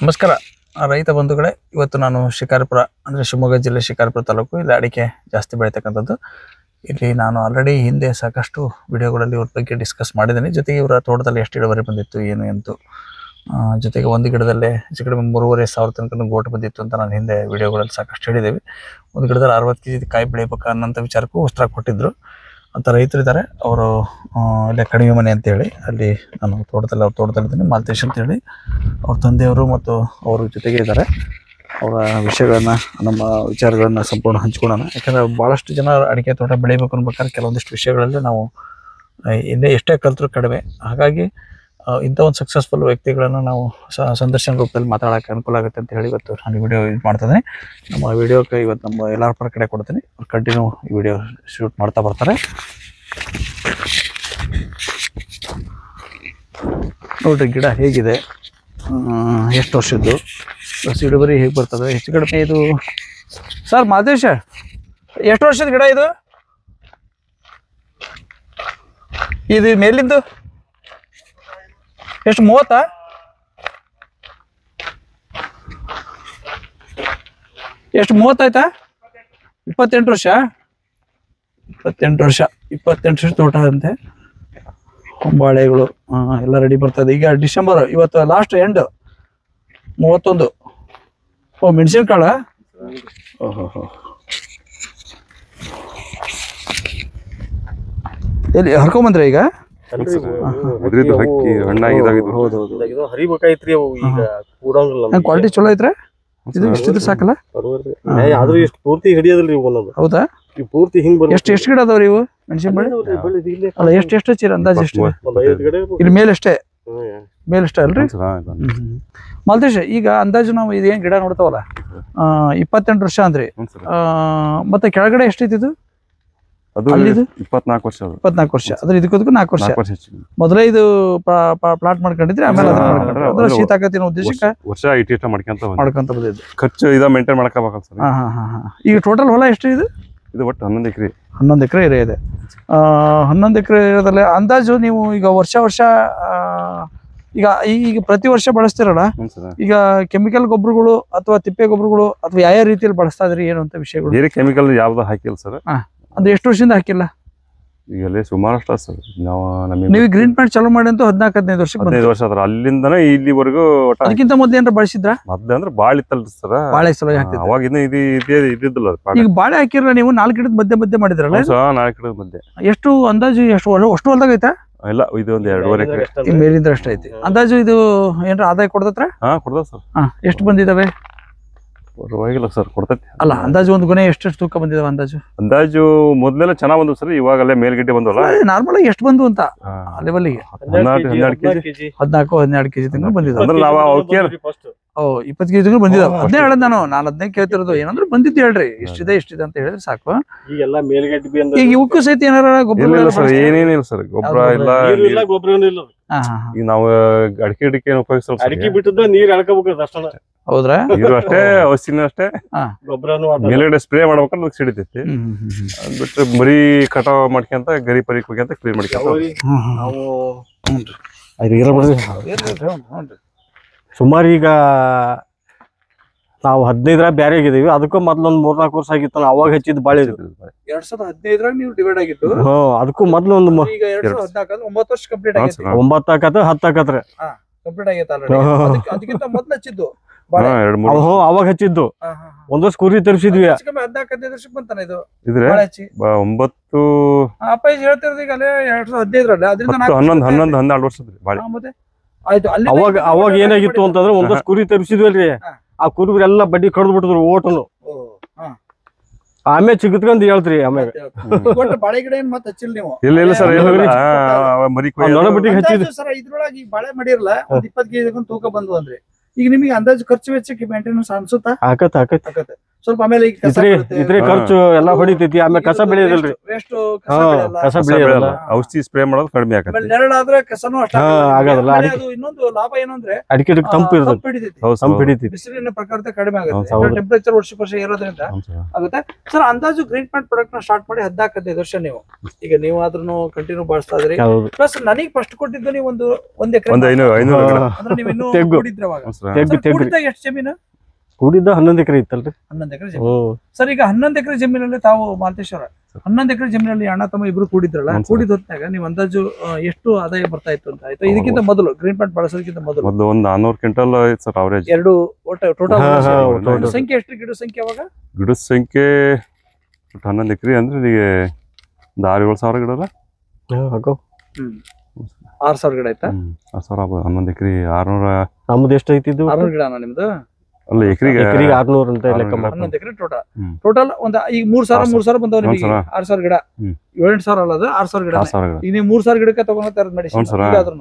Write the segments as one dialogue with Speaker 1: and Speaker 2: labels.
Speaker 1: ನಮಸ್ಕಾರ ರೈತ ಬಂಧುಗಳೇ, ಇವತ್ತು ನಾನು ಶಿಕಾರಿಪುರ ಅಂದರೆ ಶಿವಮೊಗ್ಗ ಜಿಲ್ಲೆ ಶಿಕಾರಿಪುರ ತಾಲೂಕು ಇಲ್ಲಿ ಅಡಿಕೆ ಜಾಸ್ತಿ ಬೆಳೀತಕ್ಕಂಥದ್ದು. ಇಲ್ಲಿ ನಾನು ಆಲ್ರೆಡಿ ಹಿಂದೆ ಸಾಕಷ್ಟು ವಿಡಿಯೋಗಳಲ್ಲಿ ಇವ್ರ ಬಗ್ಗೆ ಡಿಸ್ಕಸ್ ಮಾಡಿದ್ದೀನಿ. ಜೊತೆಗೆ ಇವರ ತೋಟದಲ್ಲಿ ಎಷ್ಟು ಇಳುವರಿ ಬಂದಿತ್ತು ಏನು ಎಂತು, ಜೊತೆಗೆ ಒಂದು ಗಿಡದಲ್ಲೇ ಹೆಚ್ಚು ಕಡಿಮೆ 3,500 ತನಕ ಗೋಟು ಬಂದಿತ್ತು ಅಂತ ನಾನು ಹಿಂದೆ ವಿಡಿಯೋಗಳಲ್ಲಿ ಸಾಕಷ್ಟು ಹೇಳಿದ್ದೀವಿ. ಒಂದು ಗಿಡದಲ್ಲಿ 60 kg ಕಾಯಿ ಬೆಳಿಬೇಕು ಅನ್ನೋಂಥ ವಿಚಾರಕ್ಕೂ ಉತ್ತರ ಕೊಟ್ಟಿದ್ದರು ಅಂತ ರೈತರು ಇದ್ದಾರೆ. ಅವರು ಇಲ್ಲೇ ಕಡಿಮೆ ಮನೆ ಅಂತೇಳಿ ಅಲ್ಲಿ ನಾನು ಅವ್ರ ತೋಟದಲ್ಲಿದ್ದೀನಿ, ಮಾಲ್ತೇಶ್ ಅಂತೇಳಿ ಅವ್ರ ತಂದೆಯವರು ಮತ್ತು ಅವ್ರ ಜೊತೆಗೆ ಇದ್ದಾರೆ. ಅವರ ವಿಷಯಗಳನ್ನು ನಮ್ಮ ವಿಚಾರಗಳನ್ನು ಸಂಪೂರ್ಣ ಹಂಚ್ಕೊಳ್ಳೋಣ. ಯಾಕಂದರೆ ಭಾಳಷ್ಟು ಜನ ಅಡಿಕೆ ತೋಟ ಬೆಳಿಬೇಕು ಅನ್ಬೇಕಾದ್ರೆ ಕೆಲವೊಂದಿಷ್ಟು ವಿಷಯಗಳಲ್ಲಿ ನಾವು ಇನ್ನೇ ಎಷ್ಟೇ ಕಲ್ತರೂ ಕಡಿಮೆ. ಹಾಗಾಗಿ ಇಂಥ ಒಂದು ಸಕ್ಸಸ್ಫುಲ್ ವ್ಯಕ್ತಿಗಳನ್ನು ನಾವು ಸಂದರ್ಶನ ರೂಪದಲ್ಲಿ ಮಾತಾಡೋಕ್ಕೆ ಅನುಕೂಲ ಆಗುತ್ತೆ ಅಂತ ಹೇಳಿ ಇವತ್ತು ನಾನು ವಿಡಿಯೋ ಯೂಸ್ ಮಾಡ್ತಾಯಿದ್ದೀನಿ. ನಮ್ಮ ವಿಡಿಯೋಕ್ಕೆ ಇವತ್ತು ನಮ್ಮ ಎಲ್ಲರ ಕಡೆ ಕೊಡ್ತೀನಿ. ಅವ್ರು ಕಂಟಿನ್ಯೂ ಈ ವಿಡಿಯೋ ಶೂಟ್ ಮಾಡ್ತಾ ಬರ್ತಾರೆ. ನೋಡಿರಿ ಗಿಡ ಹೇಗಿದೆ, ಎಷ್ಟು ವರ್ಷದ್ದು, ಇಳುವರಿ ಹೇಗೆ ಬರ್ತದೆ, ಹೆಚ್ಚು ಕಡಿಮೆ. ಇದು ಸರ್ ಮಾದೇಶ, ಎಷ್ಟು ವರ್ಷದ ಗಿಡ ಇದು? ಇದು ಮೇಲಿಂದು ಎಷ್ಟು, 30? ಎಷ್ಟು 30 ಆಯ್ತಾ? 28 ವರ್ಷ. 28 ವರ್ಷ ತೋಟ ಅಂತೆ. ಹೊಂಬಾಳೆಗಳು ಎಲ್ಲ ರೆಡಿ ಬರ್ತದೆ. ಈಗ ಡಿಸೆಂಬರ್, ಇವತ್ತು ಲಾಸ್ಟ್ ಎಂಡ್ 31. ಓ ಮೆಣಸಿನ್ಕಾಳ. ಓಹೋ, ಎಲ್ಲಿ ಹರ್ಕೊಂಬಂದ್ರೆ ಈಗ? ಕ್ವಾಲಿಟಿ ಚಲೋ ಐತ್ರಿ. ಇದು ಇಷ್ಟಿದ್ರೆ ಸಾಕಲ್ಲ?
Speaker 2: ಪೂರ್ತಿ ಹಿಡಿಯೋದಿಲ್ರಿ.
Speaker 1: ಹೌದಾ?
Speaker 2: ಪೂರ್ತಿ ಹಿಂಗ್
Speaker 1: ಎಷ್ಟು ಗಿಡ ಅದಾವ್ರಿ ಇವು ಮೆಣಸಿನ ಬಳ್ಳಿ? ಅಲ್ಲ, ಎಷ್ಟು ಹಚ್ಚಿರ ಅಂದಾಜು? ಎಷ್ಟು ಇಲ್ಲಿ ಮೇಲಷ್ಟೇ ಅಲ್ರಿ? ಮಾಲ್ತೇಶ್, ಈಗ ಅಂದಾಜು ನಾವು ಇದೇನ್ ಗಿಡ ನೋಡ್ತಾವಲ್ಲ 28 ವರ್ಷ ಅಂದ್ರಿ, ಮತ್ತೆ ಕೆಳಗಡೆ ಎಷ್ಟೈತಿದು?
Speaker 2: 24 ವರ್ಷ.
Speaker 1: 24 ವರ್ಷ. ಅದ್ರ ಇದಕ್ಕೂ 4 ವರ್ಷ ಮೊದಲೇ ಇದು ಪ್ಲಾಟ್ ಮಾಡ್ಕೊಂಡಿದ್ರಿ, ಆಮೇಲೆ ಶೀತಾಕತಿನ ಉದ್ದೇಶಕ್ಕೆ
Speaker 2: ವರ್ಷ
Speaker 1: ಮಾಡ್ಕೊಂತ ಬಂದಿದ್ದು.
Speaker 2: ಖರ್ಚು ಇದ ಮೇಂಟೈನ್ ಮಾಡ್ಕೋಬೇಕಲ್ಲ ಸರ್.
Speaker 1: ಈಗ ಟೋಟಲ್ ಹೊಲ ಎಷ್ಟು ಇದು?
Speaker 2: ಇದು ಒಟ್ಟು 11 ಎಕರೆ.
Speaker 1: 11 ಎಕರೆ ಏರಿಯಾ ಇದೆ. 11 ಎಕರೆ ಏರಿಯಾದಲ್ಲಿ ಅಂದಾಜು ನೀವು ಈಗ ವರ್ಷ ಈಗ ಪ್ರತಿ ವರ್ಷ ಬಳಸ್ತಿರಲ್ಲ, ಈಗ ಕೆಮಿಕಲ್ ಗೊಬ್ಬರಗಳು ಅಥವಾ ತಿಪ್ಪೆ ಗೊಬ್ಬರಗಳು ಅಥವಾ ಯಾವ ರೀತಿಯಲ್ಲಿ ಬಳಸ್ತಾ ಇದ್ರಿ, ಏನು ಅಂತ ವಿಷಯಗಳು?
Speaker 2: ಬೇರೆ ಕೆಮಿಕಲ್ ಯಾವ್ದು ಹಾಕಿಲ್ಲ ಸರ್.
Speaker 1: ಅದು ಎಷ್ಟು ವರ್ಷದಿಂದ ಹಾಕಿಲ್ಲ?
Speaker 2: ಈಗಲೇ ಸುಮಾರಷ್ಟು ಸರ್.
Speaker 1: ನೀವು ಗ್ರೀನ್ ಪ್ಯಾಂಟ್ ಚಾಲೂ ಮಾಡಿ ಅಂತೂ 14-15 ವರ್ಷ.
Speaker 2: 15 ವರ್ಷ ಅದ್ರ ಅಲ್ಲಿಂದನೇ ಇಲ್ಲಿವರೆಗೂ.
Speaker 1: ಅದಕ್ಕಿಂತ ಮೊದ್ಲು ಏನಾರ ಬಳಸಿದ್ರ?
Speaker 2: ಮೊದ್ಲು ಅಂದ್ರೆ ಬಾಳೆ ಇತ್ತಲ್ರಿ ಸರ್.
Speaker 1: ಬಾಳೆ ಸಲ ಹಾಕ್ತಿದ್ರು
Speaker 2: ಅವಾಗ ಇದ್ದಿದ್ದಿಲ್ಲ.
Speaker 1: ಈಗ ಬಾಳೆ ಹಾಕಿರಲ್ಲ ನೀವು, 4 ಗಿಡದ ಮಧ್ಯೆ ಮಾಡಿದ್ರಲ್ಲ?
Speaker 2: 4 ಗಿಡದ ಮಧ್ಯೆ.
Speaker 1: ಎಷ್ಟು ಅಂದಾಜು, ಅಷ್ಟು ಹೊಲ್ದಾಗ ಐತಾ?
Speaker 2: ಇಲ್ಲ, ಇದು ಒಂದು 2.5 ಎಕರೆ
Speaker 1: ಮೇಲಿಂದ ಅಷ್ಟ ಐತಿ. ಅಂದಾಜು ಇದು ಏನಾರ ಆದಾಯ ಕೊಡ್ತತ್ರ?
Speaker 2: ಕೊಡ್ದ ಸರ್.
Speaker 1: ಎಷ್ಟು ಬಂದಿದಾವೆ?
Speaker 2: ಪರವಾಗಿಲ್ಲ ಸರ್, ಕೊಡ್ತೈತಿ.
Speaker 1: ಅಲ್ಲ, ಅಂದಾಜು ಒಂದು ಗೊನೆ ಎಷ್ಟು ತೂಕ ಬಂದಿದಾವ? ಅಂದಾಜು
Speaker 2: ಮೊದ್ಲೆಲ್ಲ ಚೆನ್ನಾಗ್ ಬಂದ್ವು ಸರ್. ಇವಾಗಲ್ಲೇ ಮೇಲ್ಗಡೆ ಬಂದವಲ್ಲ.
Speaker 1: ನಾರ್ಮಲ್ ಆಗಿ ಎಷ್ಟು ಬಂದು ಅಂತ ಲೆವೆಲ್ಗೆ?
Speaker 2: 12 ಕೆಜಿ.
Speaker 1: 14-12 ಕೆಜಿ ತನಕ ಬಂದಿದ್ದಾವೆ. 20 ಕೆಜಿ ತನಕ ಬಂದಿದ್ದಾವೆ. ಅದನ್ನೇ ಹೇಳದ್ ನಾನು ಅದನ್ನೇ ಕೇಳ್ತಿರೋದು. ಏನಂದ್ರೆ ಬಂದಿದ್ದು ಹೇಳ್ರಿ, ಇಷ್ಟಿದೆ ಅಂತ ಹೇಳಿದ್ರೆ ಸಾಕು. ಈಗ ಇವಕ್ಕೂ ಸಹಿತ ಏನಾರ ಗೊಬ್ಬರ?
Speaker 2: ಏನೇನಿಲ್ಲ ಸರ್, ಗೊಬ್ಬರ ಇಲ್ಲ, ಗೊಬ್ಬರ ಇಲ್ಲ. ಈಗ ನಾವು ಅಡಿಕೆ ಉಪಯೋಗಿಸಲ್ಲ. ಅಡಿಕೆ ಬಿಟ್ಟಿದ್ದ ನೀರ್ ಎಳ್ಕೋಬೇಕು ಅಷ್ಟೇ.
Speaker 1: ಹೌದ್ರಾ?
Speaker 2: ನೀರು ಅಷ್ಟೇ, ಔಷಧಿನೂ ಅಷ್ಟೇ, ಮೇಲ್ಗಡೆ ಸ್ಪ್ರೇ ಮಾಡ್ಬೇಕಂದ್ರೆ ಸಿಡಿತೈತಿ. ಬಿಟ್ಟು ಮರಿ ಕಟಾವ್ ಮಾಡ್ಕೊಂತ ಗರಿ ಪರಿ ಹೋಗ್ಯಂತ ಕ್ಲೀನ್ ಮಾಡ್ಕೊಂತ
Speaker 3: ಸುಮಾರು ಈಗ ನಾವು 15 ಬ್ಯಾರೆ ಆಗಿದೀವಿ. ಅದಕ್ಕೂ ಮೊದ್ಲೊಂದ್ 3-4 ವರ್ಷ ಆಗಿತ್ತು. ಅವಾಗ ಹೆಚ್ಚಿದ್ ಬಾಳೆ
Speaker 1: 2015 ನೀವು ಡಿವೈಡ್ ಆಗಿತ್ತು.
Speaker 3: ಅದಕ್ಕೂ ಮೊದ್ಲು ಒಂದು
Speaker 1: 9 ವರ್ಷ ಕಂಪ್ಲೀಟ್ ಆಗೈತಿ.
Speaker 3: 9 ಆಕತ್ತ 10 ಆಕತ್ರಿ
Speaker 1: ಕಂಪ್ಲೀಟ್ ಆಗೈತೆ. ಅದಕ್ಕಿಂತ ಮೊದ್ಲು ಹಚ್ಚಿದ್ದು
Speaker 3: ಅವಾಗ ಹಚ್ಚಿದ್ದು. ಒಂದ್ ವರ್ಷ ಕುರಿ ತರಿಸಿದ್ವಿ.
Speaker 1: 14-15 ವರ್ಷಕ್ಕೆ ಬಂತಾನೆ ಇದು.
Speaker 2: 9
Speaker 1: ಅಪ್ಪಾಜಿ ಹೇಳ್ತಿರೋದು ಈಗ 2015 ಅದರಿಂದ
Speaker 2: 11-12 ವರ್ಷದ್ರಿ ಬಾಳೆ.
Speaker 1: ಆಯ್ತು.
Speaker 3: ಅವಾಗ ಏನಾಗಿತ್ತು ಅಂತಂದ್ರೆ ಒಂದ್ ವರ್ಷ ಕುರಿ ತರಿಸಿದ್ವಲ್ರಿ, ಆ ಕುರಿ ಎಲ್ಲ ಬಡ್ಡಿ ಕಡ್ದು ಬಿಟ್ಟಿದ್ರು ಓಟನು. ಆಮೇಲೆ ಚಿಗತ್ಕೊಂಡ್ ಹೇಳ್ತ್ರಿ. ಆಮೇಲೆ
Speaker 1: ಬಾಳೆ ಗಿಡ ಏನ್ ಮತ್ತೆ ಹಚ್ಚಿಲ್ಲ ನೀವು?
Speaker 2: ಇಲ್ಲ ಸರ್,
Speaker 1: ಇದ್ರೊಳಗೆ ಬಾಳೆ ಮಾಡಿರಲ್ಲ, 20 ಕೆಜಿ ತೂಕ ಬಂದು ಅಂದ್ರೆ ಈಗ ನಿಮಗೆ ಅಂದಾಜು ಖರ್ಚು ವೆಚ್ಚಕ್ಕೆ ಮೇಂಟೆನೆನ್ಸ್ ಅನ್ಸುತ್ತಾ?
Speaker 3: ಆಕತ್ತೆ.
Speaker 1: ಸ್ವಲ್ಪ ಆಮೇಲೆ ಈಗ ಕಸ ಬೀಳುತ್ತೆ.
Speaker 3: ಇದ್ರೆ ಖರ್ಚು ಎಲ್ಲಾ ಹೊಡಿತೈತಿ, ಆಮೇಲೆ ಕಸ ಬೆಳೆಯೋದಿಲ್ರಿ.
Speaker 1: ವೇಸ್ಟ್ ಕಸ ಬೆಳೆಯಲ್ಲ.
Speaker 3: ಕಸ ಬೆಳೆಯೋದಿಲ್ಲ,
Speaker 2: ಔಷಧಿ ಸ್ಪ್ರೇ ಮಾಡೋದು ಕಡಿಮೆ ಆಗತ್ತೆ.
Speaker 1: ಆಮೇಲೆ ನೆರಳಾದ್ರೆ ಕಸನೂ ಅಷ್ಟೇ
Speaker 3: ಆಗೋದಿಲ್ಲ.
Speaker 1: ಆಮೇಲೆ ಅದು ಇನ್ನೊಂದು ಲಾಭ ಏನಂದ್ರೆ
Speaker 3: ಅಡಿಕೆ ತಂಪು ಇರ್ತದೆ,
Speaker 1: ತಂಪು ಹಿಡಿತೈತಿ,
Speaker 3: ತಂಪು ಹಿಡಿತೈತಿ.
Speaker 1: ಬಿಸಿಲಿನ ಪ್ರಖರತೆ ಕಡಿಮೆ
Speaker 3: ಹೌದು.
Speaker 1: ಆಗುತ್ತೆ, ಟೆಂಪರೇಚರ್ ವರ್ಷ ಏರೋದ್ರಿಂದ ಆಗುತ್ತೆ. ಸರ್ ಅಂದಾಜು ಗ್ರೀನ್ ಪ್ಲಾಂಟ್ ಪ್ರಾಡಕ್ಟ್ ನ ಸ್ಟಾರ್ಟ್ ಮಾಡಿ 14-15 ವರ್ಷ ನೀವು ಈಗ ನೀವು ಆದ್ರೂ ಕಂಟಿನ್ಯೂ ಬಳಸ್ತಾ ಇದ್ರಿ.
Speaker 3: ಹೌದು.
Speaker 1: ಪ್ಲಸ್ ನನಗೆ ಫಸ್ಟ್ ಕೊಟ್ಟಿದ್ದು ನೀವು ಒಂದ್ ಎಕರೆ
Speaker 2: ಒಂದು 500 ಗಿಡ.
Speaker 1: ಅಂದ್ರೆ ನೀವು ಇನ್ನೂ
Speaker 3: ತೆಗ್ಗು.
Speaker 1: ಕೂಡಿದ್ರೆ ಅವಾಗ
Speaker 3: ತೆಗ್ಗು
Speaker 1: ಕೂಡಿದ್ದಾಗ ಎಷ್ಟು ಜಮೀನು?
Speaker 3: ಕೂಡಿದ್ದ 11 ಎಕರೆ ಇತ್ತಲ್ರಿ.
Speaker 1: 11 ಎಕರೆ ಜಮೀನು. ಸರ್ ಈಗ 11 ಎಕರೆ ಜಮೀನಲ್ಲಿ ತಾವು ಮಾಲ್ತೇಶ್ವರ 11 ಎಕರೆ ಜಮೀನಲ್ಲಿ ಅಣ್ಣ ತಮ್ಮ ಇಬ್ರು ಕೂಡಿದ್ರಲ್ಲ, ಕೂಡಿದ ಹೊತ್ನಾಗ ನೀವು ಅಂದಾಜು ಎಷ್ಟು ಆದಾಯ ಬರ್ತಾ ಇತ್ತು ಅಂತ ಆಯ್ತು? ಇದಕ್ಕಿಂತ ಮೊದಲು ಗ್ರೀನ್ ಪ್ಲಾಂಟ್ ಬಳಸೋದಕ್ಕಿಂತ ಮೊದಲು
Speaker 2: ಒಂದು 400 ಕ್ವಿಂಟಲ್ ಐತೆ ಸರ್ ಅವರೇಜ್.
Speaker 1: ಎರಡು ಟೋಟಲ್
Speaker 2: total.
Speaker 1: ಸಂಖ್ಯೆ ಎಷ್ಟು ಗಿಡ ಸಂಖ್ಯೆ ಅವಾಗ?
Speaker 2: ಗಿಡದ ಸಂಖ್ಯೆ 11 ಎಕರೆ ಅಂದ್ರೆ ಈಗ ಒಂದು 6-7 ಸಾವಿರ ಗಿಡ ಅಲ್ಲ?
Speaker 1: 6,000 ಗಿಡ ಆಯ್ತಾ?
Speaker 2: 6,000 ಆಗ್ಬೋದು. 11 ಎಕರೆ 600.
Speaker 3: ನಮ್ದು ಎಷ್ಟು ಐತಿದ್ದು?
Speaker 1: 600 ಗಿಡ ನಿಮ್ದು?
Speaker 2: ಅಲ್ಲ ಎಕರೆಗೆ
Speaker 3: 600 ಅಂತ ಲೆಕ್ಕ ಮಾಡಿ.
Speaker 1: 11 ಎಕರೆ ಟೋಟಲ್ ಒಂದ್ ಈಗ 3,000 ಬಂದವ ನಿಮಗೆ. 6,000 ಗಿಡ 7,000 ಅಲ್ಲ, ಅದು 6,000 ಗಿಡ. ಈಗ ನೀವು 3,000 ಗಿಡಕ್ಕೆ ತಗೊಂಡ್ ಮೆಡಿಸಿನ್
Speaker 2: 3.5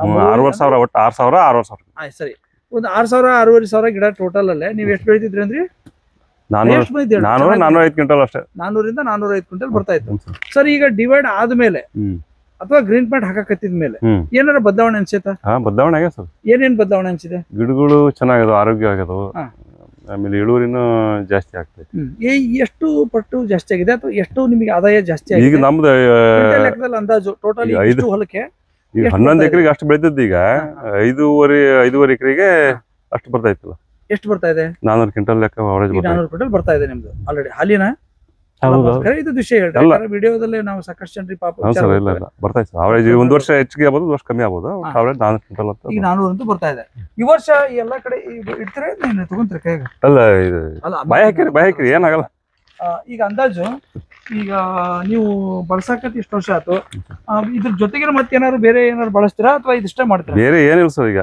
Speaker 2: 6,000 ಒಟ್ಟು 6,000
Speaker 1: ಆಯ್ತು ಸರಿ. ಒಂದು 6,000-6,500 ಗಿಡ ಟೋಟಲ್ ಅಲ್ಲೇ ನೀವು ಎಷ್ಟು ಬೆಳಿತಿದ್ರಿ ಅಂದ್ರಿ?
Speaker 2: 400-405 ಕ್ವಿಂಟಲ್ ಅಷ್ಟೇ.
Speaker 1: 400-405 ಕ್ವಿಂಟಲ್ ಬರ್ತಾ ಇತ್ತು. ಸರ್ ಈಗ ಡಿವೈಡ್ ಆದ್ಮೇಲೆ ಅಥವಾ ಗ್ರೀನ್ ಪ್ಲಾಂಟ್ ಹಾಕಕತ್ತಿದ ಮೇಲೆ ಏನಾರ ಬದಲಾವಣೆ ಅನ್ಸುತ್ತಾ?
Speaker 2: ಬದಲಾವಣೆ ಆಗ್ಯದ ಸರ್.
Speaker 1: ಏನೇನ್ ಬದಲಾವಣೆ ಅನ್ಸಿದೆ?
Speaker 2: ಗಿಡಗಳು ಚೆನ್ನಾಗದ, ಆರೋಗ್ಯ ಆಗ್ಯದವು, ಆಮೇಲೆ ಇಳುವರಿನೂ ಜಾಸ್ತಿ ಆಗ್ತೈತಿ.
Speaker 1: ಎಷ್ಟು ಪಟ್ಟು ಜಾಸ್ತಿ ಆಗಿದೆ ಅಥವಾ ಎಷ್ಟು ನಿಮಗೆ ಆದಾಯ ಜಾಸ್ತಿ ಆಗಿದೆ?
Speaker 2: ಈಗ ನಮ್ದು
Speaker 1: ಲೆಕ್ಕದಲ್ಲಿ ಅಂದಾಜು ಟೋಟಲ್ 5 ಹೊಲಕ್ಕೆ
Speaker 2: ಈಗ 11 ಎಕರೆಗೆ ಅಷ್ಟು ಬೆಳೆದಿದ್ದು, ಈಗ 5.5 ಎಕರೆಗೆ ಅಷ್ಟು ಬರ್ತಾ ಇತ್ತಲ್ಲ.
Speaker 1: ಎಷ್ಟು ಬರ್ತಾ ಇದೆ?
Speaker 2: 400 ಕ್ವಿಂಟಲ್ ಲೆಕ್ಕ ಅವರೇಜ್
Speaker 1: 400 ಕ್ವಿಂಟಲ್ ಬರ್ತಾ ಇದೆ ನಿಮ್ದು ಆಲ್ರೆಡಿ. ಹಾಲಿನ ಇದು ವಿಷಯ ಹೇಳಿ ವಿಡಿಯೋದಲ್ಲಿ ನಾವು ಸಾಕಷ್ಟು ಜನರಿಗೆ ಪಾಪ
Speaker 2: ಬರ್ತಾ ಇತ್ತು ಅವರೇಜ್. ಒಂದು ವರ್ಷ ಹೆಚ್ಚಿಗೆ ಆಗ್ಬೋದು, ವರ್ಷ ಕಮ್ಮಿ ಆಗ್ಬೋದು. ಅವರೇಜ್ 400 ಕ್ವಿಂಟಲ್ ಅಂತ
Speaker 1: ಈಗ 400 ಅಂತೂ ಬರ್ತಾ ಇದೆ. ಈ ವರ್ಷ ಎಲ್ಲಾ ಕಡೆ ಇಡ್ತಾರೆ ತಗೊಂತಾರೆ ಕೈಗ?
Speaker 2: ಅಲ್ಲ ಇದು ಬಾಯ್ ಹಾಕಿರಿ ಏನಾಗಲ್ಲ.
Speaker 1: ಈಗ ಅಂದಾಜು ಈಗ ನೀವು ಬಳಸಕತ್ತಿ ಇಷ್ಟು ವರ್ಷ ಆಯ್ತು, ಇದ್ರ ಜೊತೆಗೆ ಮತ್ತೆ ಏನಾದ್ರು ಬೇರೆ ಏನಾದ್ರು ಬಳಸ್ತೀರಾ ಅಥವಾ ಇದಿಷ್ಟೇ ಮಾಡ್ತೀರಾ?
Speaker 2: ಬೇರೆ ಏನಿಲ್ಲ ಸರ್, ಈಗ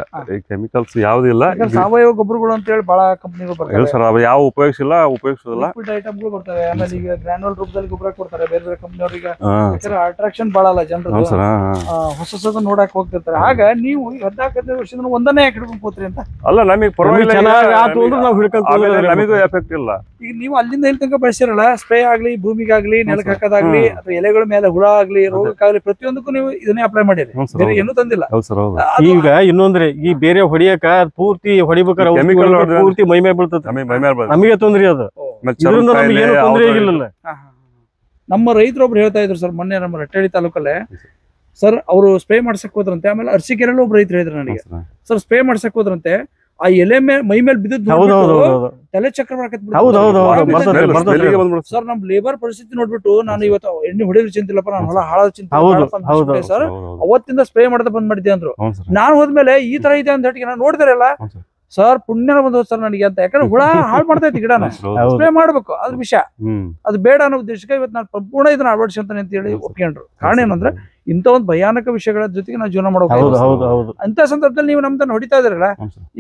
Speaker 2: ಕೆಮಿಕಲ್ಸ್ ಯಾವ್ದಿಲ್ಲ.
Speaker 1: ಸಾವಯವ ಗೊಬ್ಬರಗಳು ಅಂತ ಹೇಳಿ ಬಹಳ ಕಂಪನಿಗಳು ಬರ್ತವೆ
Speaker 2: ಸರ್, ಅವು ಯಾವ ಉಪಯೋಗಿಸಿಲ್ಲ, ಉಪಯೋಗಿಸೋದಿಲ್ಲ.
Speaker 1: ಐಟಮ್ಗಳು ಬರ್ತವೆ. ಆಮೇಲೆ ಈಗ ಗ್ರಾನ್ಯುಲ್ ರೂಪದಲ್ಲಿ ಗೊಬ್ಬರ ಕೊಡ್ತಾರೆ ಬೇರೆ ಬೇರೆ ಕಂಪನಿಯವ್ರಿಗೆ. ಅಟ್ರಾಕ್ಷನ್ ಬಹಳ ಅಲ್ಲ ಜನರು, ಹೊಸ ನೋಡಕ್ ಹೋಗ್ತಿರ್ತಾರೆ. ಆಗ ನೀವು 14 ವರ್ಷದಿಂದ ಒಂದನ್ನೇ ಯಾಕೆ ಹಿಡ್ಕೊಂಡ್ ಹೋಗ್ತೀರಿ ಅಂತ?
Speaker 2: ಅಲ್ಲ, ನಮಗೆ ಪರವಾಗಿಲ್ಲ, ನಮಗೂ ಎಫೆಕ್ಟ್ ಇಲ್ಲ. ಈಗ
Speaker 1: ನೀವು ಅಲ್ಲಿಂದ ಇಲ್ಲಿ ತನಕ ಬಳಸಿರಲ್ಲ, ಸ್ಪ್ರೇ ಆಗ್ಲಿ, ಭೂಮಿಗಾಗ್ಲಿ, ನೆಲಕ್ಕೆ ಹಾಕೋದಾಗ್ಲಿ, ಅಥವಾ ಎಲೆಗಳ ಮೇಲೆ ಹುಳ ಆಗ್ಲಿ, ರೋಗಕ್ಕಾಗ್ಲಿ, ಪ್ರತಿಯೊಂದಕ್ಕೂ ನೀವು ಇದನ್ನೇ ಅಪ್ಲೈ ಮಾಡಿರಿ, ಬೇರೆ ಏನೂ ತಂದಿಲ್ಲ.
Speaker 3: ಈಗ ಇನ್ನೊಂದ್ರೆ ಈ ಬೇರೆ ಹೊಡಿಯಕ ಪೂರ್ತಿ ಹೊಡಿಬೇಕಾದ್ರೆ ಪೂರ್ತಿ ಮೈ ಮೇಲೆ ಬೀಳ್ತದೆ, ನಮಗೆ ತೊಂದ್ರೆ ಅದು. ಏನು ತೊಂದ್ರೆ ಆಗಿಲ್ಲ.
Speaker 1: ನಮ್ಮ ರೈತರೊಬ್ರು ಹೇಳ್ತಾ ಇದ್ರು ಸರ್, ಮೊನ್ನೆ ನಮ್ಮ ರಟ್ಟಳ್ಳಿ ತಾಲೂಕಲ್ಲೇ ಸರ್, ಅವರು ಸ್ಪ್ರೇ ಮಾಡ್ಸಕ್ ಹೋದ್ರಂತೆ. ಆಮೇಲೆ ಅರಸೀಕೆರೆಯಲ್ಲಿ ಒಬ್ರು ರೈತರು ಹೇಳಿದ್ರು ನನಗೆ, ಸರ್ ಸ್ಪ್ರೇ ಮಾಡ್ಸಕ್ ಹೋದ್ರಂತೆ, ಆ ಎಲೆ ಮೈ ಮೇಲೆ ಬಿದ್ದು ತಲೆ ಚಕ್ರ ಸರ್. ನಮ್ ಲೇಬರ್ ಪರಿಸ್ಥಿತಿ ನೋಡ್ಬಿಟ್ಟು ನಾನು ಇವತ್ತು ಎಣ್ಣೆ ಹೊಡೆದ್ರು ಚಿಂತಿಲ್ಲಪ್ಪ, ನಾನು ಹೊಲ ಹಾಳಾದ ಚಿಂತೆ ಸರ್, ಅವತ್ತಿಂದ ಸ್ಪ್ರೇ ಮಾಡದ ಬಂದ್ ಮಾಡಿದ್ದೆ ಅಂದ್ರು. ನಾನು ಹೋದ್ಮೇಲೆ ಈ ತರ ಇದೆ ಅಂತ ಹೇಳಿ ನಾನು ನೋಡಿದಾರಲ್ಲ ಸರ್, ಪುಣ್ಯನ ಬಂದ ಸರ್ ನನಗೆ ಅಂತ. ಯಾಕಂದ್ರೆ ಹುಳ ಹಾಳು ಮಾಡ್ತಾ ಇತ್ತು ಗಿಡನ, ಸ್ಪ್ರೇ ಮಾಡ್ಬೇಕು, ಅದ್ರ ವಿಷಯ ಅದು ಬೇಡ ಅನ್ನೋ ಉದ್ದೇಶಕ್ಕೆ ಇವತ್ತು ನಾನು ಸಂಪೂರ್ಣ ಇದನ್ನ ಅಳವಡಿಸ್ಕೊಂತಾನೆ ಅಂತ ಹೇಳಿ ಒಪ್ಕೊಂಡ್ರು. ಕಾರಣ ಏನಂದ್ರೆ ಇಂಥ ಒಂದು ಭಯಾನಕ ವಿಷಯಗಳ ಜೊತೆಗೆ ನಾವು ಜೀವನ ಮಾಡಬೇಕು. ಅಂತ ಸಂದರ್ಭದಲ್ಲಿ ನೀವು ನಮ್ದನ್ನ ಹೊಡಿತಾ ಇದ್ರಲ್ಲ,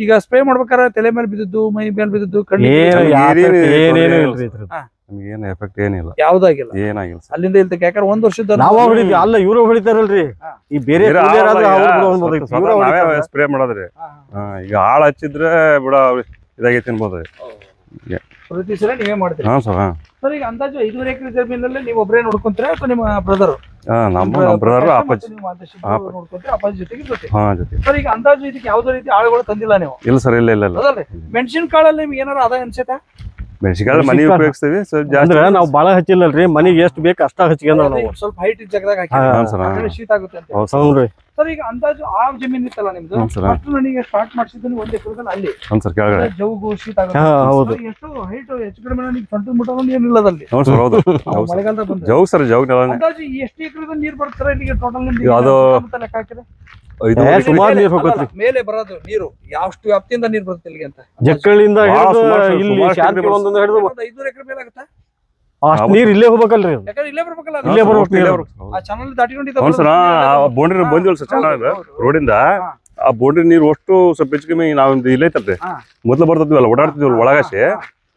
Speaker 1: ಈಗ ಸ್ಪ್ರೇ ಮಾಡ್ಬೇಕಾದ್ರೆ ತಲೆ ಮೇಲೆ ಬಿದ್ದು, ಮೈ ಮೇಲೆ ಬಿದ್ದು,
Speaker 2: ಏನು ಎಫೆಕ್ಟ್ ಏನಿಲ್ಲ,
Speaker 1: ಯಾವ್ದಾಗಿಲ್ಲ,
Speaker 2: ಏನಾಗಿಲ್ಲ
Speaker 1: ಅಲ್ಲಿಂದ ಇಲ್ಲಿ. ಯಾಕಂದ್ರೆ 1 ವರ್ಷದ
Speaker 3: ನಾವ್ ಹೊಡಿದ್ವಿ ಅಲ್ಲ, ಇವ್ರು ಹೊಡಿತಾರಲ್ರಿ. ಈ ಬೇರೆ
Speaker 2: ಸ್ಪ್ರೇ ಮಾಡೋದ್ರಿ. ಈಗ ಆಳ್ ಹಚ್ಚಿದ್ರೆ ಬಿಡ ಇದಾಗೈತಿ ಅನ್ಬೋದ್ರಿ.
Speaker 1: ಪ್ರತಿ ಸಲ ನೀವೇ ಮಾಡ್ತೀರಿ ಸರ್? ಈಗ ಅಂದಾಜು 5.5 ಎಕರೆ ಜಮೀನಲ್ಲಿ ನೀವು ಒಬ್ಬರೇ ನೋಡ್ಕೊಂತೀರಾ ಅಥವಾ ನಿಮ್ಮ ಬ್ರದರ್?
Speaker 2: ನಮ್ಮ ಬ್ರದರ್ ಅಪ್ಪಾಜಿ
Speaker 1: ನೋಡ್ಕೊಂತೀರಾ, ಅಪ್ಪಾಜಿ ಜೊತೆಗೆ. ಸರ್ ಈಗ ಅಂದಾಜು ಇದಕ್ಕೆ ಯಾವ್ದೇ ರೀತಿ ಆಳುಗಳು ತಂದಿಲ್ಲ ನೀವು?
Speaker 2: ಇಲ್ಲ ಸರ್, ಇಲ್ಲ.
Speaker 1: ಮೆಣಸಿನ ಕಾಳಲ್ಲಿ ನಿಮ್ಗೆ ಏನಾರು ಆದಾಯ ಅನ್ಸುತ್ತಾ?
Speaker 2: ಮೆಣಸಿನಕಾಯಿ ಮನೆ ಉಪಯೋಗಿಸ್ತೀವಿ
Speaker 3: ನಾವು ಬಾಳ ಹಚ್ಚಿಲ್ಲಲ್ರಿ, ಮನಿಗೆ ಎಷ್ಟು ಬೇಕು ಅಷ್ಟ ಹಚ್ಕೊಂಡ್
Speaker 1: ಸ್ವಲ್ಪ ಹೈಟ್ ಜಾಗದಾಗ ಶೀತ ಆಗುತ್ತೆ ಅಂತ. ಸರ್ ಈಗ ಅಂದಾಜು ಆ ಜಮೀನ್ ಇತ್ತಲ್ಲ ನಿಮ್ದು, ನನಗೆ ಸ್ಟಾರ್ಟ್ ಮಾಡಿಸಿದ್ದು 1 ಎಕರೆದಲ್ಲಿ ಅಲ್ಲಿ ಜೌಗು ಶೀತ ಆಗುತ್ತೆ. ಎಷ್ಟು ಹೈಟ್ ಹೆಚ್ಚು ಕಡಿಮೆ ಸೊಂಟದ ಮುಟ್ಟ ಏನಿಲ್ಲ ಅದಲ್ಲಿ ಮಳೆಗಾಲದಾಗ ಬಂದ ಅಂದಾಜು ಎಷ್ಟು ಎಕರೆದ ನೀರ್ ಬರ್ತಾರೆ ಇಲ್ಲಿಗೆ ಟೋಟಲ್ ಲೆಕ್ಕ ಹಾಕಿದ್ರೆ?
Speaker 3: ಸುಮಾರು ನೀರು ಹೋಗುತ್ತೆ.
Speaker 1: ಮೇಲೆ ಬರೋದು ನೀರು ಎಷ್ಟು ವ್ಯಾಪ್ತಿಯಿಂದ ನೀರು ಬರುತ್ತೆ ಇಲ್ಲಿಗೆ ಅಂತ?
Speaker 3: ಜಕ್ಕಳಿಂದ ಇಲ್ಲಿ
Speaker 1: 500 ಎಕರೆ ಮೇಲೆ ಆಗುತ್ತಾ?
Speaker 3: ಅಷ್ಟು ನೀರ್ ಇಲ್ಲೇ ಹೋಗ್ಬೇಕಲ್ರಿ,
Speaker 1: ಯಾಕಂದ್ರೆ ಇಲ್ಲೇ ಬರ್ಬೇಕಲ್ಲ,
Speaker 3: ಇಲ್ಲೇ ಬರ್ಬೇಕು.
Speaker 1: ಆ ಚಾನಲ್ ದಾಟಿಕೊಂಡಿದ್ದ
Speaker 2: ಬೋಂಡ್ರಿ ಬಂದಿವಲ್ಲ ಸರ್, ಚೆನ್ನಾಗ ರೋಡಿಂದ ಆ ಬೋಂಡ್ರಿ ನೀರು ಅಷ್ಟು ಸ್ವಲ್ಪ ಹೆಚ್ಚು ಕಮ್ಮಿ ನಾವ್ ಇಲ್ಲೇ ಐತಲ್ರಿ, ಮೊದ್ಲು ಬರ್ತದ್ವಲ್ಲ, ಓಡಾಡ್ತಿದ್ವಲ್ಲ ಒಳಗಾಸಿ,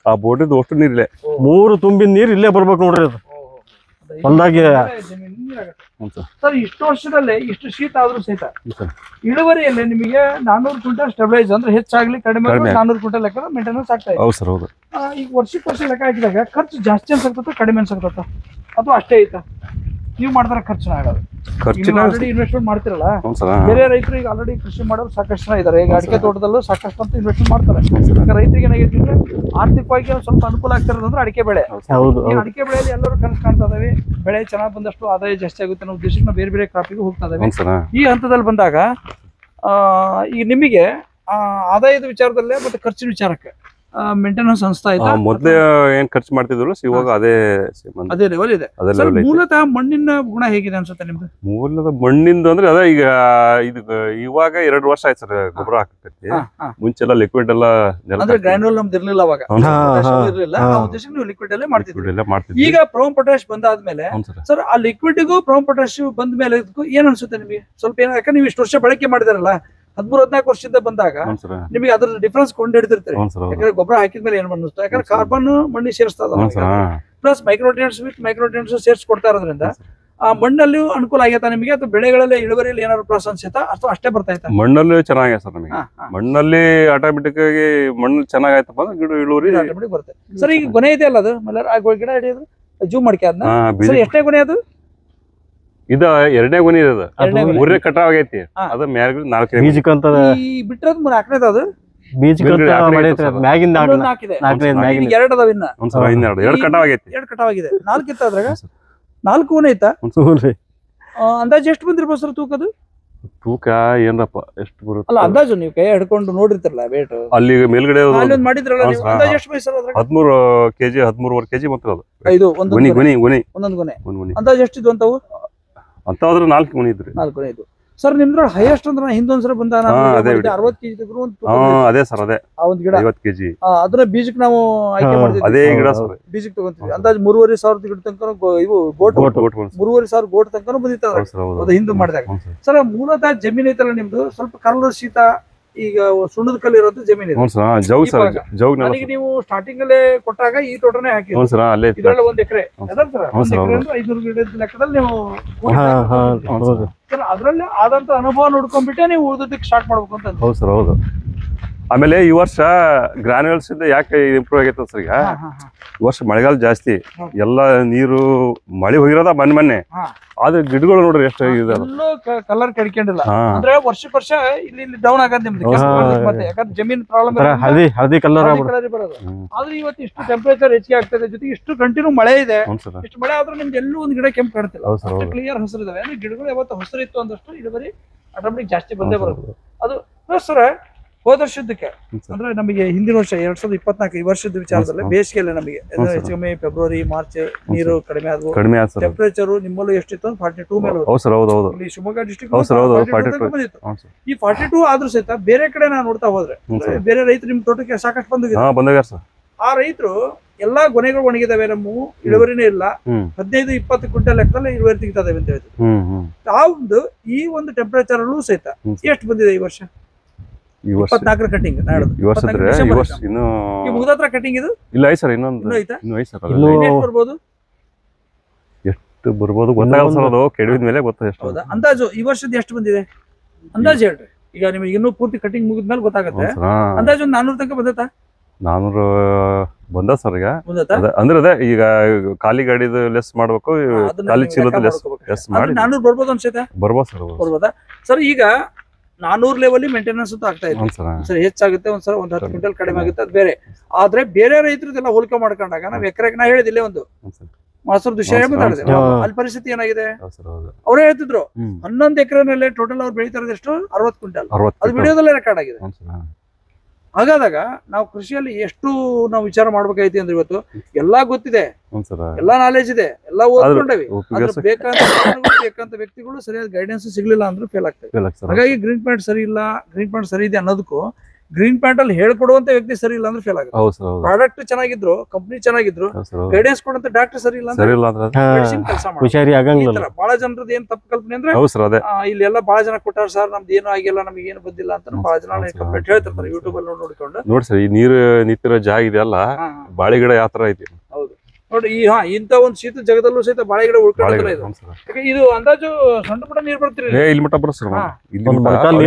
Speaker 2: ಆ ಬೋಂಡ್ರಿದ್ ಅಷ್ಟು ನೀರ್ ಇಲ್ಲೇ
Speaker 3: 3 ತುಂಬಿನ ನೀರ್ ಇಲ್ಲೇ ಬರ್ಬೇಕು ನೋಡ್ರಿ. ಅದು ಹೊಲ್ದಾಗಿ
Speaker 1: ಸರ್ ಇಷ್ಟು ವರ್ಷದಲ್ಲೇ ಇಷ್ಟು ಶೀತ ಆದ್ರೂ ಸಹಿತ ಇಳುವರಿಯಲ್ಲಿ ನಿಮಗೆ 400 ಕ್ವಿಂಟಲ್ ಸ್ಟೆಬಿಲೈಸ್ ಅಂದ್ರೆ ಹೆಚ್ಚಾಗ್ಲಿ ಕಡಿಮೆ 400 ಕ್ವಿಂಟಲ್ ಲೆಕ್ಕ ಮೇಂಟೆನೆನ್ಸ್ ಆಗ್ತಾ ಇದೆ.
Speaker 2: ಹೌದು ಸರ್ ಹೌದು.
Speaker 1: ಈಗ ವರ್ಷಕ್ಕೆ ವರ್ಷ ಲೆಕ್ಕ ಹಾಕಿದಾಗ ಖರ್ಚು ಜಾಸ್ತಿ ಅನ್ಸಕ್ತತ್ತ ಕಡಿಮೆ ಅನ್ಸಕ್ತತ್ತ ಅದು ಅಷ್ಟೇ ಐತಾ ನೀವು ಮಾಡ್ತಾರೆ ಖರ್ಚಿನ ಆಗೋದು ಆಲ್ರೆಡಿ ಇನ್ವೆಸ್ಟ್ಮೆಂಟ್ ಮಾಡ್ತಿರಲ್ಲ ಬೇರೆ ರೈತರು ಈಗ ಆಲ್ರೆಡಿ ಕೃಷಿ ಮಾಡೋರು ಸಾಕಷ್ಟು ಜನ ಇದಾರೆ. ಈಗ ಅಡಿಕೆ ತೋಟದಲ್ಲೂ ಸಾಕಷ್ಟು ಅಂತ ಇನ್ವೆಸ್ಟ್ಮೆಂಟ್ ಮಾಡ್ತಾರೆ. ಈಗ ರೈತರಿಗೆ ಏನಾಗೈತಿ ಅಂದ್ರೆ ಆರ್ಥಿಕವಾಗಿ ಸ್ವಲ್ಪ ಅನುಕೂಲ ಆಗ್ತಿರೋದಂದ್ರೆ ಅಡಿಕೆ ಬೆಳೆ. ಅಡಿಕೆ ಬೆಳೆಯಲ್ಲಿ ಎಲ್ಲರೂ ಕನಸು ಕಾಣ್ತಾ ಇದಾವೆ. ಬೆಳೆ ಚೆನ್ನಾಗಿ ಬಂದಷ್ಟು ಆದಾಯ ಜಾಸ್ತಿ ಆಗುತ್ತೆ ಅನ್ನೋ ಉದ್ದೇಶಕ್ಕೆ ನಾವು ಬೇರೆ ಬೇರೆ ಕ್ರಾಪಿಗೆ ಹೋಗ್ತಾ ಇದಾವೆ. ಈ ಹಂತದಲ್ಲಿ ಬಂದಾಗ ಈಗ ನಿಮಗೆ ಆದಾಯದ ವಿಚಾರದಲ್ಲೇ ಮತ್ತೆ ಖರ್ಚಿನ ವಿಚಾರಕ್ಕೆ ಮೇಂಟೆನೆನ್ಸ್ ಅನ್ಸ್ತಾ ಇದೆ.
Speaker 2: ಮೊದಲೇ ಏನ್ ಖರ್ಚು ಮಾಡ್ತಿದ್ರು ಇವಾಗ
Speaker 1: ಅದೇ ಲೆವೆಲ್ ಇದೆ. ಮೂಲತಃ ಮಣ್ಣಿನ ಗುಣ ಹೇಗಿದೆ ಅನ್ಸುತ್ತೆ ನಿಮ್ದು?
Speaker 2: ಮೂಲದ ಮಣ್ಣಿಂದ ಅಂದ್ರೆ ಅದೇ ಈಗ ಇದು ಇವಾಗ 2 ವರ್ಷ ಆಯ್ತು ಸರ್ ಗೊಬ್ಬರ ಹಾಕಕ್ಕೆ. ಮುಂಚೆಲ್ಲ ಲಿಕ್ವಿಡ್ ಎಲ್ಲ
Speaker 1: ಅಂದ್ರೆ ಗ್ರಾನ್ಯೂಲ್ ನಮ್ದು ಇರ್ಲಿಲ್ಲ ಅವಾಗ ಇರ್ಲಿಲ್ಲ. ಆ ಉದ್ದೇಶಕ್ಕೆ ನೀವು ಲಿಕ್ವಿಡ್ ಅಲ್ಲೇ ಮಾಡ್ತಿದ್ವಿ. ಈಗ ಪ್ರೋಮ್ ಪೊಟ್ಯಾಶ್ ಬಂದಾದ್ಮೇಲೆ ಸರ್ ಆ ಲಿಕ್ವಿಡ್ಗೂ ಪ್ರೋಮ್ ಪೊಟ್ಯಾಶ್ ಬಂದ ಮೇಲೆ ಏನ್ ಅನ್ಸುತ್ತೆ ನಿಮಗೆ? ಸ್ವಲ್ಪ ಏನ ಯಾಕಂದ್ರೆ ನೀವು ಇಷ್ಟು ವರ್ಷ ಬಳಕೆ ಮಾಡಿದಾರಲ್ಲ 13-14 ವರ್ಷದಿಂದ ಬಂದಾಗ ನಿಮಗೆ ಅದ್ರ ಡಿಫ್ರೆನ್ಸ್ ಕೊಂಡು ಹಿಡಿದಿರ್ತೀರಿ. ಯಾಕಂದ್ರೆ ಗೊಬ್ಬರ ಹಾಕಿದ್ಮೇಲೆ ಏನ್ ಅನ್ನಿಸ್ತು ಯಾಕಂದ್ರೆ ಕಾರ್ಬನ್ ಮಣ್ಣಿ ಸೇರಿಸ್ತದ ಪ್ಲಸ್ ಮೈಕ್ರೋನ್ಯೂಟ್ರಿಯೆಂಟ್ಸ್ ಸೇರ್ಸಿ ಕೊಡ್ತಾ ಇರೋದ್ರಿಂದ ಆ ಮಣ್ಣಲ್ಲಿ ಅನುಕೂಲ ಆಗೈತಾ ನಿಮಗೆ? ಅಥವಾ ಬೆಳೆಗಳಲ್ಲಿ ಇಳುವರಿಯಲ್ಲಿ ಏನಾದ್ರು ಪ್ಲಸ್ ಅನ್ಸುತ್ತಾ ಅಥವಾ ಅಷ್ಟೇ ಬರ್ತಾ ಇತ್ತಾ?
Speaker 2: ಮಣ್ಣಲ್ಲಿ ಚೆನ್ನಾಗಿದೆ ಸರ್ ನಮಗೆ. ಮಣ್ಣಲ್ಲಿ ಆಟೋಮೆಟಿಕ್ ಆಗಿ ಮಣ್ಣು ಚೆನ್ನಾಗಾಯ್ತಪ್ಪ ಅಂದ್ರೆ ಗಿಡ ಇಳುವರಿ
Speaker 1: ಆಟೋಮೆಟಿಕ್ ಬರುತ್ತೆ. ಸರ್ ಈಗ ಗೊನೆ ಇದೆ ಅಲ್ಲ ಅದು ಮಲ್ಲರ್ ಗಿಡ ಹಿಡಿಯೋದು ಜೂಮ್ ಮಾಡ್ಕೆ ಅದನ್ನ ಎಷ್ಟೇ ಗೊನೆ ಅದು?
Speaker 2: ಇದು 2ನೇ ಗೊನೆ ಇದೆ. 3ನೇ ಕಟಾವ್ ಆಗೈತಿ. ಅದು ಮ್ಯಾಗ 4
Speaker 3: ಬೀಜಕ್ಕಂತ
Speaker 1: ಈ ಬಿಟ್ರದ್ 4ನೇದು ಅದು
Speaker 3: ಬೀಜಕ್ಕಂತ ಮಾಡೈತ್ರಿ. ಅದು ಮ್ಯಾಗಿಂದ
Speaker 1: 2 ಅದಾವ ಇನ್ನ.
Speaker 2: 2 ಕಟಾವ್ ಆಗೈತಿ.
Speaker 1: 2 ಕಟಾವ್ ಆಗಿದೆ. 4 ಇತ್ತ ಅದ್ರಾಗ 4 ಗೊನೆ ಐತಾ? ಅಂದಾಜು ಎಷ್ಟು ಬಂದಿರ್ಬೋದು ಸರ್ ತೂಕದು?
Speaker 2: ತೂಕ ಏನಪ್ಪ ಎಷ್ಟು ಬರುತ್ತೆ
Speaker 1: ಅಲ್ಲ ಅಂದಾಜು ನೀವು ಕೈ ಹಿಡ್ಕೊಂಡು ನೋಡಿರ್ತಿರಲ್ಲ ವೇಟ್
Speaker 2: ಅಲ್ಲಿ ಮೇಲ್ಗಡೆ
Speaker 1: ಮಾಡಿದ್ರಲ್ಲ ನೀವು ಅಂದಾಜು ಎಷ್ಟು ಬೈಸಲ್ಲ ಅದ್ರಾಗ?
Speaker 2: 13 ಕೆಜಿ 13.5 ಕೆಜಿ ಮಾತ್ರ ಅದು.
Speaker 1: ಇದು
Speaker 2: ಗೊನೆ
Speaker 1: ಒಂದೊಂದು ಗೊನೆ ಅಂದಾಜು ಎಷ್ಟಿದ್ವು ಅಂತವು?
Speaker 2: ಅಂತಾದ್ರೆ 4 ಗೊನೆ ಇದ್ರಿ.
Speaker 1: 4 ಗೊನೆ ಇದ್ವು. ಸರ್ ನಿಮ್ದ್ರೊಳಗೆ ಹೈಯೆಸ್ಟ್ ಅಂದ್ರೆ ಹಿಂದೊಂದ್ಸಲ ಬಂದ 60 ಕೆಜಿ ತೆಗೆದ್ರು
Speaker 2: ಅದೇ ಸರ್ ಅದೇ
Speaker 1: ಆ ಒಂದು ಗಿಡ
Speaker 2: 50 ಕೆಜಿ.
Speaker 1: ಅದನ್ನ ಬೀಜಕ್ಕೆ ನಾವು ಆಯ್ಕೆ ಮಾಡ್ತೀವಿ.
Speaker 2: ಅದೇ ಗಿಡ ಸರ್
Speaker 1: ಬೀಜಕ್ಕೆ ತಗೊಂತೀವಿ. ಅಂದಾಜು 3,500 ಗಿಡ ತನಕ ಇವು ಗೋಟ್ 3,500 ಗೋಟ್ ತನಕ ಬಂದಿತ್ತು ಅದು ಹಿಂದೆ ಮಾಡಿದಾಗ. ಸರ್ ಮೂಲತಃ ಜಮೀನ್ ಐತಲ್ಲ ನಿಮ್ದು ಸ್ವಲ್ಪ ಕಲ್ಲು ಶೀತ ಈಗ ಸುಣ್ಣದ ಕಲ್ಲು ಇರೋದು ಜಮೀನ್ ಇದೆ. ನನಗೆ ನೀವು ಸ್ಟಾರ್ಟಿಂಗ್ ಅಲ್ಲೇ ಕೊಟ್ಟಾಗ ಈ ತೋಟನೇ ಹಾಕಿದ್ರಿ. ಇದ್ರಲ್ಲಿ 1 ಎಕರೆ 500 ಗಿಡದ ಲೆಕ್ಕದಲ್ಲಿ ನೀವು ಅದ್ರಲ್ಲಿ ಆದಂತ ಅನುಭವ ನೋಡ್ಕೊಂಡ್ಬಿಟ್ಟೆ ನೀವು ಉಳಿದಕ್ಕೆ ಸ್ಟಾರ್ಟ್ ಮಾಡ್ಬೇಕು ಅಂತ.
Speaker 2: ಹೌದು ಸರ್ ಹೌದು. ಆಮೇಲೆ ಈ ವರ್ಷ ಗ್ರಾನ್ಯೂಲ್ಸ್ ಇಂದ ಯಾಕೆ ಇಂಪ್ರೂವ್ ಆಗೈತೆ ಸರ್? ಈಗ ಈ ವರ್ಷ ಮಳೆಗಾಲ ಜಾಸ್ತಿ, ಎಲ್ಲ ನೀರು ಮಳೆ ಹೋಗಿರೋದ ಮೊನ್ನೆ. ಆದ್ರೆ ಗಿಡಗಳು ನೋಡ್ರಿ ಎಷ್ಟು
Speaker 1: ಕಲರ್ ಕಡ್ಕೊಂಡಿಲ್ಲ ಅಂದ್ರೆ ವರ್ಷಕ್ಕೆ ವರ್ಷ ಇಲ್ಲಿ ಡೌನ್ ಆಗದ್ ನಿಮ್ದು. ಯಾಕಂದ್ರೆ ಜಮೀನ್ ಪ್ರಾಬ್ಲಮ್
Speaker 3: ಹಳದಿ ಕಲರ್
Speaker 1: ಬರೋದು. ಆದ್ರೆ ಇವತ್ತು ಇಷ್ಟು ಟೆಂಪರೇಚರ್ ಹೆಚ್ಚಿಗೆ ಆಗ್ತದೆ, ಜೊತೆಗೆ ಇಷ್ಟು ಕಂಟಿನ್ಯೂ ಮಳೆ ಇದೆ. ಇಷ್ಟು ಮಳೆ ಆದ್ರೂ ನಿಮ್ಗೆ ಎಲ್ಲೂ ಒಂದು ಗಿಡ ಕೆಂಪು ಕಾಣ್ತಿಲ್ಲ, ಕ್ಲಿಯರ್ ಹಸಿರು ಇದಾವೆ. ಅಂದ್ರೆ ಗಿಡಗಳು ಯಾವತ್ತು ಹಸಿರು ಇತ್ತು ಅಂದಷ್ಟು ಇಳುವರಿ ಆಟೋಮೆಟಿಕ್ ಜಾಸ್ತಿ ಬಂದೇ ಬರೋದು. ಅದು ಪ್ಲಸ್ ಸರ್ ಹೋದ ವರ್ಷದಕ್ಕೆ ಅಂದ್ರೆ ನಮಗೆ ಹಿಂದಿನ ವರ್ಷ 2024 ಈ ವರ್ಷದ ವಿಚಾರದಲ್ಲಿ ಬೇಸಿಗೆಯಲ್ಲಿ ನಮಗೆ ಹೆಚ್ಚು ಕಮ್ಮಿ ಫೆಬ್ರವರಿ ಮಾರ್ಚ್ ನೀರು ಕಡಿಮೆ ಆದ್ವು. ಟೆಂಪರೇಚರ್ ನಿಮ್ಮಲ್ಲೂ ಎಷ್ಟಿತ್ತು? 42 ಮೇಲೆ ಇಲ್ಲಿ ಶಿವಮೊಗ್ಗ ಡಿಸ್ಟ್ರಿಕ್ಟ್ ಬಂದಿತ್ತು. ಈ 42 ಆದ್ರೂ ಸಹಿತ ಬೇರೆ ಕಡೆ ನಾವು ನೋಡ್ತಾ ಹೋದ್ರೆ ಬೇರೆ ರೈತರು ನಿಮ್ ತೋಟಕ್ಕೆ ಸಾಕಷ್ಟು ಬಂದಿದ್ದಾರೆ. ಆ ರೈತರು ಎಲ್ಲಾ ಗೊನೆಗಳು ಒಣಗಿದಾವೆ, ನಮ್ಮ ಇಳುವರಿನೇ ಇಲ್ಲ, 15-20 ಕ್ವಿಂಟಲ್ ಲೆಕ್ಕದಲ್ಲಿ ಇಳುವರಿ ತೆಗಿತಾವೆ ಅಂತ ಹೇಳ್ತಾರೆ. ತಾವು ಈ ಒಂದು ಟೆಂಪರೇಚರ್ ಅಲ್ಲೂ ಸಹಿತ ಎಷ್ಟು ಬಂದಿದೆ ಈ ವರ್ಷ? 24 ಕಟಿಂಗ್ ಮುಗ್ದತ್ರ ಕಟಿಂಗ್ ಇದು
Speaker 2: ಇಲ್ಲ ಸರ್. ಇನ್ನೊಂದು
Speaker 1: ಬರ್ಬೋದು,
Speaker 2: ಎಷ್ಟು ಬರ್ಬೋದು ಗೊತ್ತಾಗಲ್ಲ ಸರ್, ಅದು ಕೆಡವಿದ ಮೇಲೆ ಗೊತ್ತಾಗ.
Speaker 1: ಅಂದಾಜು ಈ ವರ್ಷದ ಎಷ್ಟು ಬಂದಿದೆ ಅಂದಾಜು ಹೇಳ್ರಿ. ಈಗ ನಿಮಗೆ ಇನ್ನೂ ಪೂರ್ತಿ ಕಟಿಂಗ್ ಮುಗಿದ್ಮೇಲೆ ಗೊತ್ತಾಗುತ್ತೆ. ಅಂದಾಜು ಒಂದು 400 ತನಕ ಬಂದೈತಾ?
Speaker 2: 400 ಬಂದ ಸರ್. ಈಗ ಅಂದ್ರೆ ಅದೇ ಈಗ ಖಾಲಿ ಗಾಡಿದು ಲೆಸ್ ಮಾಡ್ಬೇಕು, ಖಾಲಿ ಚೀಲದ ಲೆಸ್ ಮಾಡಿ 400 ಬರ್ಬೋದು ಅನ್ಸುತ್ತೆ. ಬರ್ಬೋದು ಸರ್, ಬರ್ಬೋದಾ ಸರ್? ಈಗ 400 ಲೆವೆಲ್ ಮೇಂಟೆನೆನ್ಸ್ ಅಂತ ಆಗ್ತಾ ಇದೆ ಸರ್. ಹೆಚ್ಚಾಗುತ್ತೆ ಒಂದ್ಸಲ 10 ಕ್ವಿಂಟಲ್ ಕಡಿಮೆ ಆಗುತ್ತೆ, ಅದು ಬೇರೆ. ಆದ್ರೆ ಬೇರೆ ರೈತರದೆಲ್ಲ ಹೋಲಿಕೆ ಮಾಡ್ಕೊಂಡಾಗ ನಾವ್ ಎಕರೆಗೆ ನಾ ಹೇಳಿದಿಲ್ಲ ಒಂದು ಮಾಸೂರ್ ವಿಷಯ ಮಾತಾಡಿದೆ. ಅಲ್ಲಿ ಪರಿಸ್ಥಿತಿ ಏನಾಗಿದೆ ಅವರೇ ಹೇಳ್ತಿದ್ರು 11 ಎಕರೆನಲ್ಲೇ ಟೋಟಲ್ ಅವ್ರು ಬೆಳೀತಾ ಇರೋದು ಎಷ್ಟು? 60 ಕ್ವಿಂಟಲ್. ಅದು ವಿಡಿಯೋದಲ್ಲೇ ರೆಕಾರ್ಡ್ ಆಗಿದೆ. ಹಾಗಾದಾಗ ನಾವು ಕೃಷಿಯಲ್ಲಿ ಎಷ್ಟು ನಾವು ವಿಚಾರ ಮಾಡ್ಬೇಕಾಯ್ತಿ ಅಂದ್ರೆ ಇವತ್ತು ಎಲ್ಲಾ ಗೊತ್ತಿದೆ, ಎಲ್ಲಾ ನಾಲೆಜ್ ಇದೆ, ಎಲ್ಲಾ ಓದ್ಕೊಂಡೇವಿ. ಬೇಕಂತ ವ್ಯಕ್ತಿಗಳು ಸರಿಯಾದ ಗೈಡೆನ್ಸ್ ಸಿಗ್ಲಿಲ್ಲ ಅಂದ್ರೆ ಫೇಲ್ ಆಗ್ತದೆ. ಹಾಗಾಗಿ ಗ್ರೀನ್ ಪ್ಯಾಂಟ್ ಸರಿ ಇಲ್ಲ, ಗ್ರೀನ್ ಪ್ಯಾಂಟ್ ಸರಿ ಇದೆ ಅನ್ನೋದಕ್ಕೂ ಗ್ರೀನ್ ಪ್ಯಾಂಟ್ ಅಲ್ಲಿ ಹೇಳ್ಕೊಡುವಂತ ವ್ಯಕ್ತಿ ಸರಿ ಇಲ್ಲ ಅಂದ್ರೆ ಫೇಲ್ ಆಗುತ್ತೆ. ಪ್ರಾಡಕ್ಟ್ ಚೆನ್ನಾಗಿದ್ರು, ಕಂಪ್ನಿ ಚೆನ್ನಾಗಿದ್ರು, ಗೈಡೆನ್ಸ್ ಕೊಡುವಂತ ಡಾಕ್ಟರ್ ಸರಿ ಇಲ್ಲ ಕೆಲಸ ಮಾಡ್ತಾರೆ. ಬಹಳ ಜನರದ್ದು ಏನ್ ತಪ್ಪು ಕಲ್ಪನೆ ಅಂದ್ರೆ ಇಲ್ಲಿ ಎಲ್ಲ ಬಹಳ ಜನ ಕೊಟ್ಟಾರ ಸರ್, ನಮ್ದು ಏನು ಆಗಿಲ್ಲ, ನಮ್ಗೆ ಏನು ಬಂದಿಲ್ಲ ಅಂತ ಬಹಳ ಜನ ಕಂಪ್ಲೇಂಟ್ ಹೇಳ್ತಿರ್ತಾರೆ ಯೂಟ್ಯೂಬ್ ಅಲ್ಲಿ ನೋಡ್ಕೊಂಡು. ನೋಡಿ ಸರ್, ಈ ನೀರು ನಿಂತಿರೋ ಜಾಗ ಇದೆಯಲ್ಲ, ಬಾಳೆ ಗಿಡ ಯಾವ ತರ ಐತಿ.
Speaker 1: ಹೌದು ನೋಡಿ ಇಂತ ಒಂದು ಶೀತ ಜಗದಲ್ಲೂ ಸಹಿತ ಬಾಳೆ ಗಿಡ ಉಳ್ಕೊಳ್ಳೋದಿಲ್ಲ ಇದು. ಇದು ಅಂದಾಜು ಸಣ್ಣ ಪುಟ್ಟ ನೀರ್ ಬರ್ತೀರಿ
Speaker 2: ಇಲ್ಲಿ ಮಟ್ಟ ಬರುತ್ತೆ ಸರ್.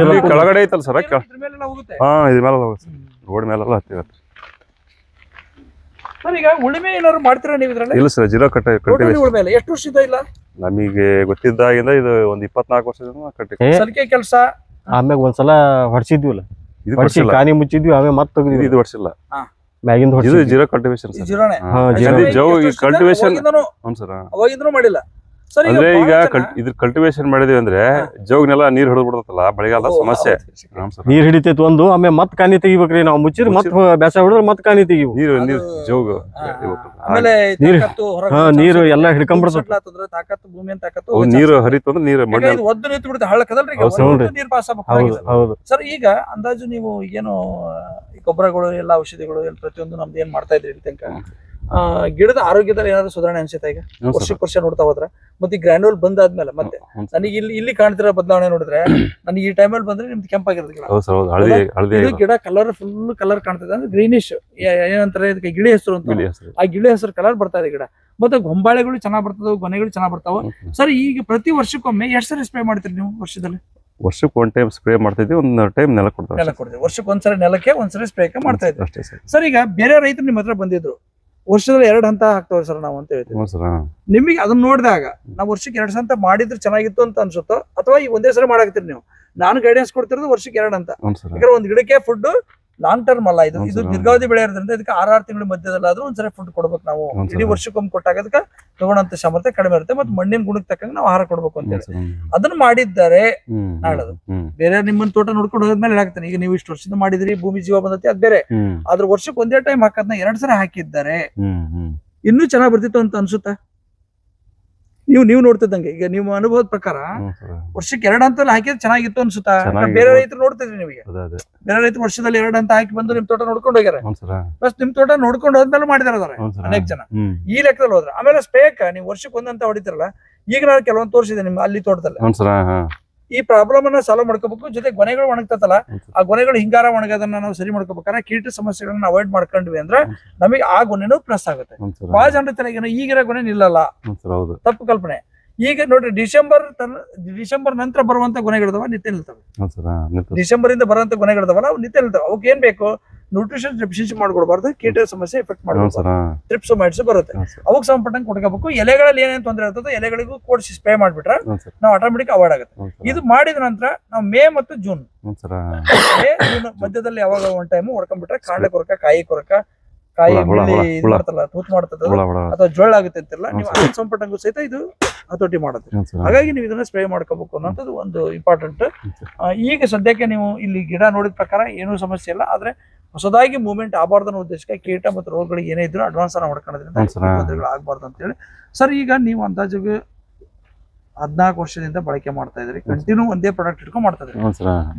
Speaker 2: ಇಲ್ಲಿ ಕೆಳಗಡೆ ಐತಲ್ಲ ಸರ್,
Speaker 1: ಇದ್ರ ಮೇಲೆಲ್ಲ ಹೋಗುತ್ತೆ.
Speaker 2: ಇದ್ರ ಮೇಲೆ ಹೋಗುತ್ತೆ ರೋಡ್ ಮೇಲೆಲ್ಲ ಹತ್ತಿರ.
Speaker 1: ಸರ್ ಈಗ ಉಳುಮೆ ಏನಾದ್ರು ಮಾಡ್ತೀರಾ ನೀವು ಇದ್ರಲ್ಲಿ?
Speaker 2: ಇಲ್ಲ ಸರ್, ಜೀರೋ ಕಟ್ಟಿವಿ.
Speaker 1: ಉಳುಮೆ ಇಲ್ಲ. ಎಷ್ಟು ವರ್ಷದಿಂದ ಇಲ್ಲ?
Speaker 2: ನಮಗೆ ಗೊತ್ತಿದ್ದಾಗಿಂದ ಇದು ಒಂದ್ 24 ವರ್ಷದಿಂದ ಕಟ್ಟಿ
Speaker 1: ಸಲಿಕೆ ಕೆಲಸ.
Speaker 3: ಆಮ್ಯಾಗ ಒಂದ್ಸಲ ಹೊಡ್ಸಿದ್ವಿಲ್ಲ, ಕಾನಿ ಮುಚ್ಚಿದ್ವಿ, ಆಮೇಲೆ ಮತ್ತೆ ತೆಗ್ದಿದ್ವಿ.
Speaker 2: ಇದು ವರ್ಷಿಲ್ಲ
Speaker 3: ಮ್ಯಾಗಿಂದ
Speaker 2: ಇದು ಜೀರೋ ಕಲ್ಟಿವೇಶನ್ ಸರ್. ಕಲ್ಟಿವೇಶನ್
Speaker 1: ಅವಾಗಿಂದ್ರೂ ಮಾಡಿಲ್ಲ
Speaker 2: ಅಂದ್ರೆ ಈಗ ಇದ್ರ ಕಲ್ಟಿವೇಶನ್ ಮಾಡಿದ್ವಿ ಅಂದ್ರೆ ಜೋಗ್ನೆಲ್ಲ ನೀರ್ ಹಿಡಿದು ಬಿಡ್ತಲ್ಲ ಮಳೆಗಾಲ ಸಮಸ್ಯೆ.
Speaker 3: ನೀರ್ ಹಿಡಿತೈತಿ ಒಂದು, ಆಮೇಲೆ ಮತ್ ಕಾನಿ ತೆಗಿಬೇಕ್ರಿ ನಾವು. ಮುಚ್ಚಿದ್ರೆ ಮತ್ ಬ್ಯಾಸ ಹಿಡಿದ್ರೆ ಮತ್ ಕಾನಿ ತೆಗಿವು.
Speaker 2: ನೀರ್ ಜೋಗ್
Speaker 1: ಆಮೇಲೆ
Speaker 3: ನೀರು ಎಲ್ಲಾ ಹಿಡ್ಕೊಂಡ್ಬಿಡ್ತದೆ.
Speaker 2: ನೀರು ಹರಿತು ಅಂದ್ರೆ ನೀರು
Speaker 1: ಒದ್ದು ನಿಂತು ಬಿಡುತ್ತೆ ಹಳ್ಳಕ್ಕದಲ್ರಿ, ನೀರ್ ಪಾಸ್ ಆಗ್ಬೇಕು. ಸರ್ ಈಗ ಅಂದಾಜು ನೀವು ಏನು ಗೊಬ್ಬರಗಳು ಎಲ್ಲ ಔಷಧಿಗಳು ಪ್ರತಿಯೊಂದು ನಮ್ದು ಏನ್ ಮಾಡ್ತಾ ಇದ್ರಿ ಇಲ್ಲಿ ತನಕ ಗಿಡದ ಆರೋಗ್ಯದಲ್ಲಿ ಏನಾದ್ರು ಸುಧಾರಣೆ ಅನ್ಸುತ್ತಾ? ಈಗ ವರ್ಷಕ್ಕೆ ವರ್ಷ ನೋಡ್ತಾ ಹೋದ್ರ ಮತ್ತೆ ಈ ಗ್ರಾನ್ಯೂಲ್ ಬಂದಾದ್ಮೇಲೆ ಮತ್ತೆ ನನಗೆ ಇಲ್ಲಿ ಕಾಣ್ತಿರೋ ಬದಲಾವಣೆ ನೋಡಿದ್ರೆ ನನಗೆ ಈ ಟೈಮಲ್ಲಿ ಬಂದ್ರೆ ನಿಮ್ದು ಕೆಂಪಾಗಿರೋದು ಗಿಡ. ಗಿಡ ಕಲರ್ ಫುಲ್ ಕಲರ್ ಕಾಣ್ತದೆ, ಅಂದ್ರೆ ಗ್ರೀನಿಶ್ ಏನಂತಾರೆ ಇದಕ್ಕೆ ಗಿಳಿ ಹೆಸರು ಅಂತ. ಆ ಗಿಳಿ ಹೆಸರು ಕಲರ್ ಬರ್ತಾ ಇದೆ ಗಿಡ. ಮತ್ತೆ ಗೊಂಬಾಳೆಗಳು ಚೆನ್ನಾಗ್ ಬರ್ತವೆ, ಗೊನೆಗಳು ಚೆನ್ನಾಗ್ ಬರ್ತಾವ. ಸರ್ ಈಗ ಪ್ರತಿ ವರ್ಷಕ್ಕೊಮ್ಮೆ ಎಷ್ಟು ಸರಿ ಸ್ಪ್ರೇ ಮಾಡ್ತೀರಿ ನೀವು ವರ್ಷದಲ್ಲಿ?
Speaker 2: ವರ್ಷಕ್ಕೆ ಒಂದ್ ಟೈಮ್ ಸ್ಪ್ರೇ ಮಾಡ್ತಿದ್ವಿ, ಒಂದ್ ಟೈಮ್ ನೆಲ ಕೊಡ್ತೀವಿ.
Speaker 1: ವರ್ಷಕ್ಕೆ ಒಂದ್ಸರಿ ನೆಲಕ್ಕೆ ಒಂದ್ಸರಿ ಸ್ಪ್ರೇ ಮಾಡ್ತಾ ಇದ್ವಿ. ಸರ್ ಈಗ ಬೇರೆ ರೈತರು ನಿಮ್ಮ ಹತ್ರ ಬಂದಿದ್ರು, ವರ್ಷದಲ್ಲಿ 2 ಹಂತ ಹಾಕ್ತವ್ರಿ ಸರ್ ನಾವು ಅಂತ ಹೇಳ್ತೀವಿ. ನಿಮಗೆ ಅದನ್ನ ನೋಡಿದಾಗ ನಾವು ವರ್ಷಕ್ಕೆ 2 ಹಂತ ಮಾಡಿದ್ರೆ ಚೆನ್ನಾಗಿತ್ತು ಅಂತ ಅನ್ಸುತ್ತೋ, ಅಥವಾ ಈ ಒಂದೇ ಸರಿ ಮಾಡಾಕ್ತಿರಿ ನೀವು? ನಾನು ಗೈಡೆನ್ಸ್ ಕೊಡ್ತಿರೋದು ವರ್ಷಕ್ಕೆ 2 ಹಂತ. ಯಾಕಂದ್ರೆ ಒಂದ್ ಗಿಡಕ್ಕೆ ಫುಡ್ ಲಾಂಗ್ ಟರ್ಮ್ ಅಲ್ಲ, ಇದು ದೀರ್ಘಾವಧಿ ಬೆಳೆ ಇರೋದ್ರಿಂದ ಇದಕ್ಕೆ 6 ತಿಂಗಳ ಮಧ್ಯದಲ್ಲಾದ್ರೂ ಒಂದ್ಸರಿ ಫುಡ್ ಕೊಡ್ಬೇಕು ನಾವು. ಇಡೀ ವರ್ಷಕ್ಕೊಮ್ಮೆ ಕೊಟ್ಟಾಗ ಅದಕ್ಕೆ ತಗೊಳ್ಳೋಂತ ಸಾಮರ್ಥ್ಯ ಕಡಿಮೆ ಇರುತ್ತೆ, ಮತ್ತೆ ಮಣ್ಣಿನ ಗುಣಕ್ಕೆ ತಕ್ಕಂಗೆ ನಾವು ಆಹಾರ ಕೊಡ್ಬೇಕು ಅಂತ ಹೇಳಿ ಅದನ್ನ ಮಾಡಿದ್ದಾರೆ. ನಾಳದು ಬೇರೆ ನಿಮ್ಮನ್ನ ತೋಟ ನೋಡ್ಕೊಂಡು ಹೋದ್ಮೇಲೆ ಹೇಳಾಗ್ತಾನೆ. ಈಗ ನೀವು ಇಷ್ಟು ವರ್ಷದಿಂದ ಮಾಡಿದ್ರಿ, ಭೂಮಿ ಜೀವ ಬಂದತಿ, ಅದ್ ಬೇರೆ. ಆದ್ರ ವರ್ಷಕ್ಕೆ ಒಂದೇ ಟೈಮ್ ಹಾಕೋದ್ನ 2 ಸರಿ ಹಾಕಿದ್ದಾರೆ, ಇನ್ನೂ ಚೆನ್ನಾಗ್ ಬರ್ತಿತ್ತು ಅಂತ ಅನ್ಸುತ್ತಾ? ನೀವು ನೋಡ್ತಿದ್ದಂಗೆ ಈಗ ನಿಮ್ಮ ಅನುಭವದ ಪ್ರಕಾರ ವರ್ಷಕ್ಕೆ 2 ಹಂತದಲ್ಲಿ ಹಾಕಿದ್ರೆ ಚೆನ್ನಾಗಿತ್ತು ಅನ್ಸುತ್ತಾ? ಬೇರೆ ರೈತರು ನೋಡ್ತಿದ್ರಿ, ನಿಮಗೆ ಬೇರೆ ರೈತರು ವರ್ಷದಲ್ಲಿ 2 ಹಂತ ಹಾಕಿ ಬಂದು ನಿಮ್ ತೋಟ ನೋಡ್ಕೊಂಡು ಹೋಗ್ಯಾರ. ಬಸ್ ನಿಮ್ ತೋಟ ನೋಡ್ಕೊಂಡು ಹೋದ್ಮೇಲೆ ಮಾಡಿದಾರೆ ಅನೇಕ ಜನ ಈ ಲೆಕ್ಕದಲ್ಲಿ ಹೋದ್ರ. ಆಮೇಲೆ ಸ್ಪೇಕ್ ನೀವು ವರ್ಷಕ್ಕೆ 1 ಹಂತ ಹೊಡಿತಿರಲ್ಲ, ಈಗ ನಾನು ಕೆಲವೊಂದು ತೋರಿಸಿದೆ ನಿಮ್ ಅಲ್ಲಿ ತೋಟದಲ್ಲಿ. ಈ ಪ್ರಾಬ್ಲಮ್ ಅನ್ನ ಸಾಲ್ವ್ ಮಾಡ್ಕೋಬೇಕು. ಜೊತೆ ಗೊನೆಗಳು ಒಣಗ್ತಲ್ಲ, ಆ ಗೊನೆಗಳು ಹಿಂಗಾರ ಒಣಗೋದನ್ನ ನಾವು ಸರಿ ಮಾಡ್ಕೋಬೇಕಾದ್ರೆ ಕೀಟ ಸಮಸ್ಯೆಗಳನ್ನ ಅವಾಯ್ಡ್ ಮಾಡ್ಕೊಂಡ್ವಿ ಅಂದ್ರೆ ನಮಗೆ ಆ ಗೊನೆನೂ ಪ್ಲಸ್ ಆಗುತ್ತೆ. ಬಹಳ ಜನರ ತಲೆಗೆ ಈಗಿರೋ ಗೊನೆ ನಿಲ್ಲಲ್ಲ, ತಪ್ಪು ಕಲ್ಪನೆ. ಈಗ ನೋಡ್ರಿ ಡಿಸೆಂಬರ್ ನಂತರ ಬರುವಂತ ಗೊನೆಗಳಿದಾವ ನಿತ್ಯ ನಿಲ್ತವೆ. ಡಿಸೆಂಬರ್ ಇಂದ ಬರುವಂತ ಗೊನೆಗಳಿದಾವಲ್ಲ ಅವು ನಿತ್ಯ ನಿಲ್ತವೆ. ಅವಕ್ಕೆ ಏನ್ ಬೇಕು? ನ್ಯೂಟ್ರಿಷನ್ ಡೆಫಿಷಿಯನ್ಸಿ ಮಾಡ್ಕೊಡ್ಬಾರ್ದು, ಕೀಟ ಸಮಸ್ಯೆ ಎಫೆಕ್ಟ್ ಮಾಡ್ಬೋದು, ಟ್ರಿಪ್ಸ್ ಮೈಟ್ಸ್ ಬರುತ್ತೆ, ಅವಾಗ ಸಂಪಟ್ಟಂಗೆ ಕೊಡ್ಕೋಬೇಕು. ಎಲೆಗಳಲ್ಲಿ ಏನೇನು ತೊಂದರೆ ಇರ್ತದೆ ಎಲೆಗಳಿಗೂ ಕೊಡಿಸಿ ಸ್ಪ್ರೇ ಮಾಡ್ಬಿಟ್ರೆ ನಾವು ಆಟೋಮೆಟಿಕ್ ಅವಾಯ್ಡ್ ಆಗುತ್ತೆ. ಇದು ಮಾಡಿದ ನಂತರ ನಾವು ಮೇ ಮತ್ತು ಜೂನ್ ಮಧ್ಯದಲ್ಲಿ ಯಾವಾಗ ಒಂದ್ ಟೈಮ್ ಹೊಡ್ಕೊಂಡ್ಬಿಟ್ರೆ ಕಾಳೆ ಕೊರಕ, ಕಾಯಿ ಕೊರಕ, ಕಾಯಿ ಮಾಡ್ತಲ್ಲ, ತೂತ್ ಮಾಡ್ತದ ಅಥವಾ ಜೋಳ ಆಗುತ್ತೆ ಅಂತಿಲ್ಲ, ನೀವು ಅದನ್ನ ಸಂಪಟ್ಟಂಗೂ ಸಹಿತ ಇದು ಹತೋಟಿ ಮಾಡುತ್ತೆ. ಹಾಗಾಗಿ ನೀವು ಇದನ್ನ ಸ್ಪ್ರೇ ಮಾಡ್ಕೋಬೇಕು ಅನ್ನೋದು ಒಂದು ಇಂಪಾರ್ಟೆಂಟ್. ಈಗ ಸದ್ಯಕ್ಕೆ ನೀವು ಇಲ್ಲಿ ಗಿಡ ನೋಡಿದ ಪ್ರಕಾರ ಏನೂ ಸಮಸ್ಯೆ ಇಲ್ಲ, ಆದ್ರೆ ಹೊಸದಾಗಿ ಮೂವ್ಮೆಂಟ್ ಆಗಬಾರ್ದು ಅನ್ನೋ ಉದ್ದೇಶಕ್ಕೆ ಕೀಟ ಮತ್ತು ರೋಗಗಳಿಗೆ ಏನೇ ಇದ್ರು ಅಡ್ವಾನ್ಸ್ ಅನ್ನ ಹೊಡ್ಕೊಳ್ಳೋದ್ರಿಂದ ತೊಂದರೆಗಳು ಆಗ್ಬಾರ್ದು ಅಂತ ಹೇಳಿ. ಸರ್ ಈಗ ನೀವು ಅಂದಾಜಿಗೆ 14 ವರ್ಷದಿಂದ ಬಳಕೆ ಮಾಡ್ತಾ ಇದ್ರಿ, ಕಂಟಿನ್ಯೂ ಒಂದೇ ಪ್ರಾಡಕ್ಟ್ ಇಟ್ಕೊಂಡು ಮಾಡ್ತಾ ಇದ್ರಿ.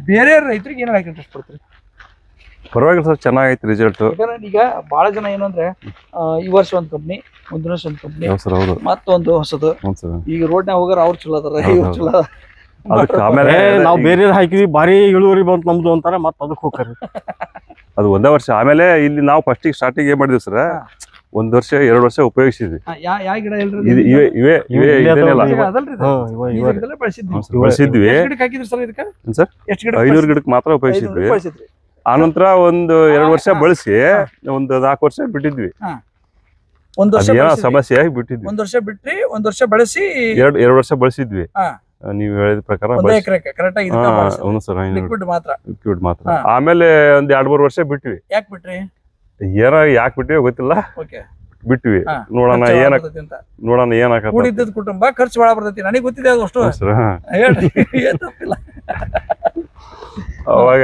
Speaker 1: ಬೇರೆ ರೈತರಿಗೆ ಏನಾಗ ಇಂಟ್ರೆಸ್ಟ್ ಪಡ್ತೀರಿ?
Speaker 2: ಪರವಾಗಿಲ್ಲ ಸರ್, ಚೆನ್ನಾಗೈತಿ ರಿಸಲ್ಟ್.
Speaker 1: ಈಗ ಬಹಳ ಜನ ಏನು ಅಂದ್ರೆ ಈ ವರ್ಷ ಒಂದ್ ಕಂಪ್ನಿ, ಮುಂದಿನ ವರ್ಷ ಒಂದ್ ಕಂಪ್ನಿ, ಮತ್ತೊಂದು ಹೊಸದು. ಈಗ ರೋಡ್ನಾಗ ಹೋಗಾರ ಅವ್ರು ಚಲೋ ಅದಾರ, ಇವ್ರು ಚಲೋ ಅದಾರ.
Speaker 3: ಆಮೇಲೆ ನಾವು ಬೇರೆ ಹಾಕಿದ್ವಿ ಭಾರಿ ಇಳುವರಿ ಬಂತು ನಮ್ದು ಅಂತಾರ, ಮತ್ತ ಅದಕ್ಕೆ ಹೋಗ್ತಾರೆ.
Speaker 2: ಅದು ಒಂದೇ ವರ್ಷ. ಆಮೇಲೆ ಇಲ್ಲಿ ನಾವು ಫಸ್ಟಿಗೆ ಸ್ಟಾರ್ಟಿಂಗ್ ಏನ್ ಮಾಡಿದ್ವಿ ಸರ್, 1 ವರ್ಷ 2 ವರ್ಷ ಉಪಯೋಗಿಸಿದ್ವಿ. ಬಳಸಿದ್ವಿ 500 ಗಿಡಕ್ಕೆ ಮಾತ್ರ ಉಪಯೋಗಿಸಿದ್ವಿ. ಆನಂತರ 1-2 ವರ್ಷ ಬಳಸಿ 4 ವರ್ಷ ಬಿಟ್ಟಿದ್ವಿ. ಸಮಸ್ಯೆ ಆಗಿ ಬಿಟ್ಟಿದ್ವಿ.
Speaker 1: 1 ವರ್ಷ ಬಿಟ್ರಿ, 1 ವರ್ಷ ಬಳಸಿ
Speaker 2: 2 ವರ್ಷ ಬಳಸಿದ್ವಿ. ನೀವು ಹೇಳಿದ ಪ್ರಕಾರ ಲಿಕ್ವಿಡ್ ಮಾತ್ರ. ಆಮೇಲೆ 2-3 ವರ್ಷ ಬಿಟ್ವಿ.
Speaker 1: ಯಾಕೆ ಬಿಟ್ರಿ?
Speaker 2: ಯಾಕೆ ಬಿಟ್ವಿ ಗೊತ್ತಿಲ್ಲ, ಬಿಟ್ವಿ. ನೋಡೋಣ ಏನಾಗತ್ತೆ.
Speaker 1: ಕೂಡಿದ್ದ ಕುಟುಂಬ ಖರ್ಚು ಭಾಳ ಬರ್ತೈತಿ, ನನಗೆ ಗೊತ್ತಿದೆ ಅದು ಅಷ್ಟು.
Speaker 2: ಅವಾಗ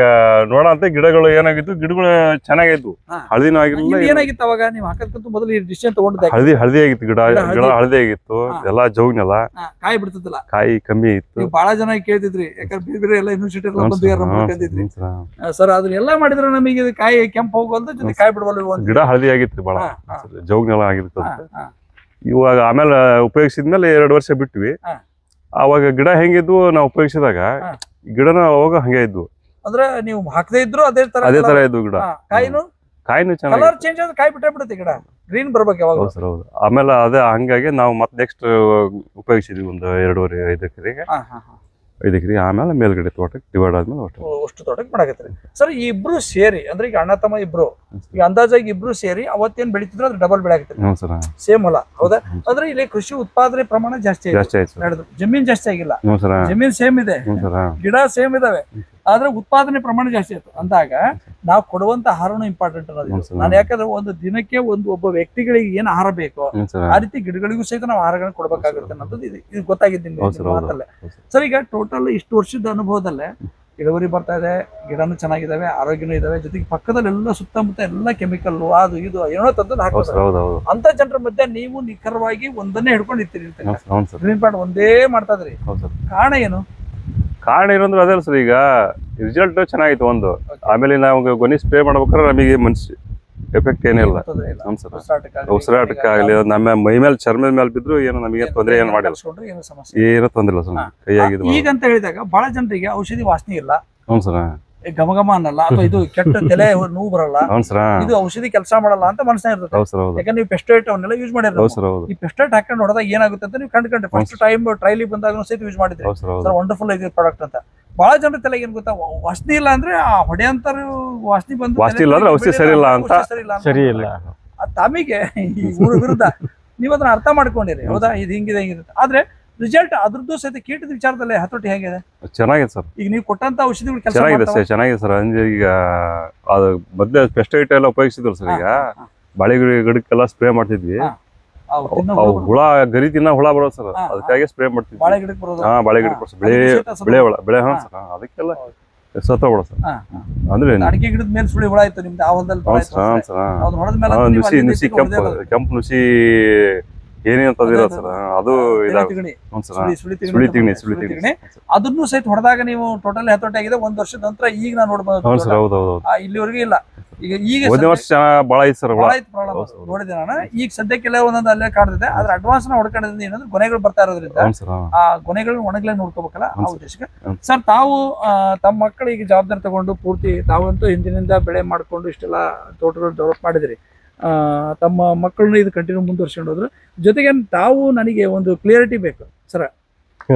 Speaker 2: ನೋಡ ಅಂತ ಗಿಡಗಳು ಏನಾಗಿತ್ತು, ಗಿಡಗಳು ಚೆನ್ನಾಗಿತ್ತು, ಹಳದಿನೂ ಆಗಿರ್ಲಿಲ್ಲ.
Speaker 1: ಏನಾಗಿತ್ತು ಅವಾಗ ನೀವು ಹಾಕದ್ಕಿಂತ ಮೊದಲು ಈ ಡಿಸಿಷನ್ ತಗೊಂಡಿದ್ದೆ?
Speaker 2: ಹಳದಿ ಆಗಿತ್ತು, ಗಿಡ ಹಳದಿ ಆಗಿತ್ತು, ಎಲ್ಲಾ ಜೋಗ್ನೆಲ್ಲ
Speaker 1: ಕಾಯಿ ಬಿಡ್ತಿದ್ದಿಲ್ಲ,
Speaker 2: ಕಾಯಿ ಕಮ್ಮಿ ಇತ್ತು.
Speaker 1: ಬಹಳ ಜನ ಕೇಳ್ತಿದ್ರಿ, ಯಾಕಂದ್ರೆ ಬೇರೆ ಎಲ್ಲ ಯೂನಿವರ್ಸಿಟಿ ಎಲ್ಲ ಬಂದಿದ್ರಿ ಸರ್. ಅದನ್ನೆಲ್ಲ ಮಾಡಿದ್ರೆ ನಮಗೆ ಕಾಯಿ ಕೆಂಪು ಹೋಗೋದು, ಜೊತೆ ಕಾಯಿ ಬಿಡವಲ್ಲ.
Speaker 2: ಗಿಡ ಹಳದಿ ಆಗಿತ್ತು, ಬಹಳ ಜೋಗ್ನೆಲ್ಲ ಆಗಿತ್ತು. ಇವಾಗ ಆಮೇಲೆ ಉಪಯೋಗಿಸಿದ್ಮೇಲೆ 2 ವರ್ಷ ಬಿಟ್ವಿ. ಅವಾಗ ಗಿಡ ಹೆಂಗಿದ್ವು ನಾವು ಉಪಯೋಗಿಸಿದಾಗ, ಗಿಡನ ಅವಾಗ ಹಂಗೆ ಇದ್ವು.
Speaker 1: ಅಂದ್ರೆ ನೀವು ಹಾಕದೇ ಇದ್ರು ಅದೇ ತರ
Speaker 2: ಇದ್ವು ಗಿಡ.
Speaker 1: ಕಾಯಿನು
Speaker 2: ಚೆನ್ನಾಗಿ
Speaker 1: ಕಲರ್ ಚೇಂಜ್ ಆದ್ರೆ ಕಾಯಿ ಬಿಟ್ಟೇ ಬಿಡುತ್ತೆ ಗಿಡ. ಗ್ರೀನ್ ಬರ್ಬೇಕು ಯಾವಾಗ.
Speaker 2: ಹೌದು ಸರ್ ಹೌದು. ಆಮೇಲೆ ಅದೇ ಹಂಗಾಗಿ ನಾವು ಮತ್ತೆ ನೆಕ್ಸ್ಟ್ ಉಪಯೋಗಿಸಿದ್ವಿ ಒಂದು 2.5 5 ಎಕರೆಗೆ 5 ಎಕರೆ. ಆಮೇಲೆ ಮೇಲ್ಗಡೆ ತೋಟಕ್ಕೆ ಡಿವೈಡ್ ಆದ್ಮೇಲೆ
Speaker 1: ಅಷ್ಟು ತೋಟಕ್ಕೆ ಮಾಡಕತ್ರಿ ಸರ್. ಈ ಇಬ್ರು ಸೇರಿ ಅಂದ್ರೆ ಈಗ ಅಣ್ಣ ತಮ್ಮ ಇಬ್ರು ಈಗ ಅಂದಾಜಾಗಿ ಇಬ್ರು ಸೇರಿ ಅವತ್ತೇನ್ ಬೆಳಿತಿದ್ರು ಅದ್ರ ಡಬಲ್ ಬೆಳೆ ಆಗತ್ರಿ, ಸೇಮ್ ಹೊಲ ಹೌದಾ? ಅಂದ್ರೆ ಇಲ್ಲಿ ಕೃಷಿ ಉತ್ಪಾದನೆ ಪ್ರಮಾಣ ಜಾಸ್ತಿ ಆಯ್ತು, ಜಮೀನ್ ಜಾಸ್ತಿ ಆಗಿಲ್ಲ, ಜಮೀನ್ ಸೇಮ್ ಇದೆ, ಗಿಡ ಸೇಮ್ ಇದಾವೆ, ಆದ್ರೆ ಉತ್ಪಾದನೆ ಪ್ರಮಾಣ ಜಾಸ್ತಿ ಆಯ್ತು ಅಂದಾಗ ನಾವು ಕೊಡುವಂತ ಆಹಾರನು ಇಂಪಾರ್ಟೆಂಟ್ ಅನ್ನೋದು. ನಾನು ಯಾಕಂದ್ರೆ ಒಂದು ದಿನಕ್ಕೆ ಒಬ್ಬ ವ್ಯಕ್ತಿಗಳಿಗೆ ಏನ್ ಆಹಾರ ಬೇಕೋ ಆ ರೀತಿ ಗಿಡಗಳಿಗೂ ಸಹಿತ ನಾವು ಆಹಾರಗಳನ್ನ ಕೊಡ್ಬೇಕಾಗುತ್ತೆ ಅನ್ನೋದು ಇದು ಗೊತ್ತಾಗಿದ್ದೀನಿ ಮಾತಲ್ಲೇ ಸರ್. ಈಗ ಟೋಟಲ್ ಇಷ್ಟು ವರ್ಷದ ಅನುಭವದಲ್ಲೇ ಇಳುವರಿ ಬರ್ತಾ ಇದೆ, ಗಿಡನು ಚೆನ್ನಾಗಿದಾವೆ, ಆರೋಗ್ಯನೂ ಇದಾವೆ, ಜೊತೆಗೆ ಪಕ್ಕದಲ್ಲಿ ಎಲ್ಲ ಸುತ್ತಮುತ್ತ ಎಲ್ಲ ಕೆಮಿಕಲ್ ಅದು ಇದು ಏನೋ ತಂದು ಹಾಕೋದು. ಅಂತ ಜನರ ಮಧ್ಯೆ ನೀವು ನಿಖರವಾಗಿ ಒಂದನ್ನೇ ಹಿಡ್ಕೊಂಡಿರ್ತೀರಿ, ಗ್ರೀನ್ ಪ್ಲಾಂಟ್ ಒಂದೇ ಮಾಡ್ತಾ ಇದ್ರಿ. ಕಾರಣ ಏನು?
Speaker 2: ಕಾರಣ ಏನಂದ್ರೆ ಅದೇ ಸರ್, ಈಗ ರಿಸಲ್ಟ್ ಚೆನ್ನಾಗಿತ್ತು ಒಂದು. ಆಮೇಲೆ ನಾವು ಗೊನೆ ಸ್ಪ್ರೇ ಮಾಡ್ಬೇಕಾದ್ರೆ ನಮಗೆ ಮನ್ಸಿ ಎಫೆಕ್ಟ್ ಏನಿಲ್ಲ ಉಸಿರಾಟಕ್ಕಾಗಲಿ, ನಮ್ಮ ಮೈ ಮೇಲೆ ಚರ್ಮದ ಮೇಲೆ ಬಿದ್ರು ಏನು ನಮಗೆ ತೊಂದರೆ ಏನು ಮಾಡಿಲ್ಲ, ಏನು ತೊಂದರೆ ಇಲ್ಲ ಸರ್. ಕೈಯಾಗಿದ್ದು
Speaker 1: ಈಗ ಅಂತ ಹೇಳಿದಾಗ ಬಹಳ ಜನರಿಗೆ ಔಷಧಿ ವಾಸನೆ ಇಲ್ಲ,
Speaker 2: ಹ್ಞೂ ಸರ್,
Speaker 1: ಘಮಘಮ ಅನ್ನಲ್ಲ, ಅಥವಾ ಇದು ಕೆಟ್ಟ ತಲೆ ನೋವು ಬರಲ್ಲ, ಇದು ಔಷಧಿ ಕೆಲಸ ಮಾಡಲ್ಲ ಅಂತ ಮನಸ್ಸಿನ ಇರ್ತದೆ. ಯಾಕಂದ್ರೆ ನೀವು ಪೆಸ್ಟೈಡ್ ಅವನ್ನೆಲ್ಲ ಯೂಸ್ ಮಾಡಿದ್ರೆ ಈ ಪೆಸ್ಟೈಡ್ ಹಾಕೊಂಡು ಹೊಡೆದಾಗ ಏನಾಗುತ್ತೆ ಅಂತ ನೀವು ಕಂಡ್ಕೊಂಡ್ರೆ ಫಸ್ಟ್ ಟೈಮ್ ಟ್ರೈಲಿ ಬಂದಾಗ ಸಹಿತ ಯೂಸ್ ಮಾಡಿದ್ರೆ ವಂಡರ್ಫುಲ್ ಆಗಿದೆ ಪ್ರಾಡಕ್ಟ್ ಅಂತ. ಬಹಳ ಜನರ ತಲೆಗೆ ಏನ್ ಗೊತ್ತಾ, ವಾಸನೆ ಇಲ್ಲ ಅಂದ್ರೆ ಆ ಹೊಡೆಯಂತಾರ ವಾಸನೆ ಬಂದು
Speaker 2: ಔಷಧಿ ಸರಿ ಇಲ್ಲ ಅಂತ
Speaker 3: ಸರಿ ಇಲ್ಲ
Speaker 1: ತಮಗೆ ಈ ವಿರುದ್ಧ ನೀವು ಅದನ್ನ ಅರ್ಥ ಮಾಡ್ಕೊಂಡಿರಿ ಹೌದಾ, ಇದು ಹಿಂಗಿದೆ ಹಿಂಗಿದೆ. ಆದ್ರೆ ರಿಸಲ್ಟ್ ಅದ್ರದ್ದು ಸಹಿತ ಕೀಟದ ವಿಚಾರದಲ್ಲಿ ಹತೋಟಿ ಹೇಗಿದೆ?
Speaker 2: ಚೆನ್ನಾಗಿದೆ ಸರ್.
Speaker 1: ಈಗ ನೀವು ಕೊಟ್ಟಂತ ಔಷಧಿಗಳು
Speaker 2: ಚೆನ್ನಾಗಿದೆ ಸರ್, ಚೆನ್ನಾಗಿದೆ ಸರ್. ಅಂದ್ರೆ ಈಗ ಅದು ಮೊದ್ಲೇ ಪೆಸ್ಟೈಡ್ ಎಲ್ಲ ಉಪಯೋಗಿಸಿದ್ರು ಸರ್. ಈಗ ಬಾಳೆ ಗಿಡಕ್ಕೆಲ್ಲ ಸ್ಪ್ರೇ ಮಾಡ್ತಿದ್ವಿ, ಹುಳ ಗರಿ ತಿನ್ನ ಹುಳ ಬರೋದು ಸರ್, ಅದಕ್ಕಾಗಿ ಸ್ಪ್ರೇ ಮಾಡ್ತಿದ್ವಿ. ಬಾಳೆ ಗಿಡಕ್ಕೆ ಬೆಳೆ ಸರ್, ಅದಕ್ಕೆಲ್ಲ ಸತ್ತೋಗ್ಬಿಡ ಸರ್. ಅಂದ್ರೆ
Speaker 1: ಅಡಿಕೆ ಗಿಡದ ಮೇಲೆ ಸುಳಿ ಹುಳ ಇತ್ತು ನಿಮ್ದು ಆ ಹೊಲದಲ್ಲಿ,
Speaker 2: ನುಸಿ ಕೆಂಪು ನುಸಿ ಏನೇನಂತದಿರ ಸರ್, ಅದು
Speaker 1: ಅದನ್ನು ಸಹಿತ ಹೊಡೆದಾಗ ನೀವು ಟೋಟಲ್ ಹತೋಟಿ ಆಗಿದೆ. 1 ವರ್ಷದ ನಂತರ ಈಗ ನಾನು ನೋಡ್ಬೋದು, ಇಲ್ಲಿವರೆಗೂ ಇಲ್ಲ. ಈಗ
Speaker 2: ವರ್ಷ ಬಹಳ ಐತಿ ಸರ್,
Speaker 1: ನೋಡಿದೆ ನಾನು. ಈಗ ಸದ್ಯಕ್ಕೆಲ್ಲ ಒಂದೊಂದು ಅಲ್ಲೇ ಕಾಣ್ತಿದೆ, ಆದ್ರೆ ಅಡ್ವಾನ್ಸ್ ನ ಹೊಡ್ಕೊಂಡಿದ್ದ ಏನಂದ್ರೆ ಗೊನೆಗಳು ಬರ್ತಾ ಇರೋದ್ರಿಂದ ಆ ಗೊನೆಗಳು ಒಣಗ್ಲೇ ನೋಡ್ಕೋಬೇಕಲ್ಲ ಆ ಉದ್ದೇಶಕ್ಕೆ. ಸರ್, ತಾವು ತಮ್ಮ ಮಕ್ಕಳಿಗೆ ಜವಾಬ್ದಾರಿ ತಗೊಂಡು ಪೂರ್ತಿ ತಾವಂತೂ ಹಿಂದಿನಿಂದ ಬೆಳೆ ಮಾಡ್ಕೊಂಡು ಇಷ್ಟೆಲ್ಲ ತೋಟಗಳು ಡೆವಲಪ್ ಮಾಡಿದಿರಿ, ತಮ್ಮ ಮಕ್ಕಳನ್ನ ಇದು ಕಂಟಿನ್ಯೂ ಮುಂದುವರ್ಸ್ಕೊಂಡು ಹೋದ್ರು. ಜೊತೆಗೆ ತಾವು ನನಗೆ ಒಂದು ಕ್ಲಿಯರಿಟಿ ಬೇಕು ಸರ್,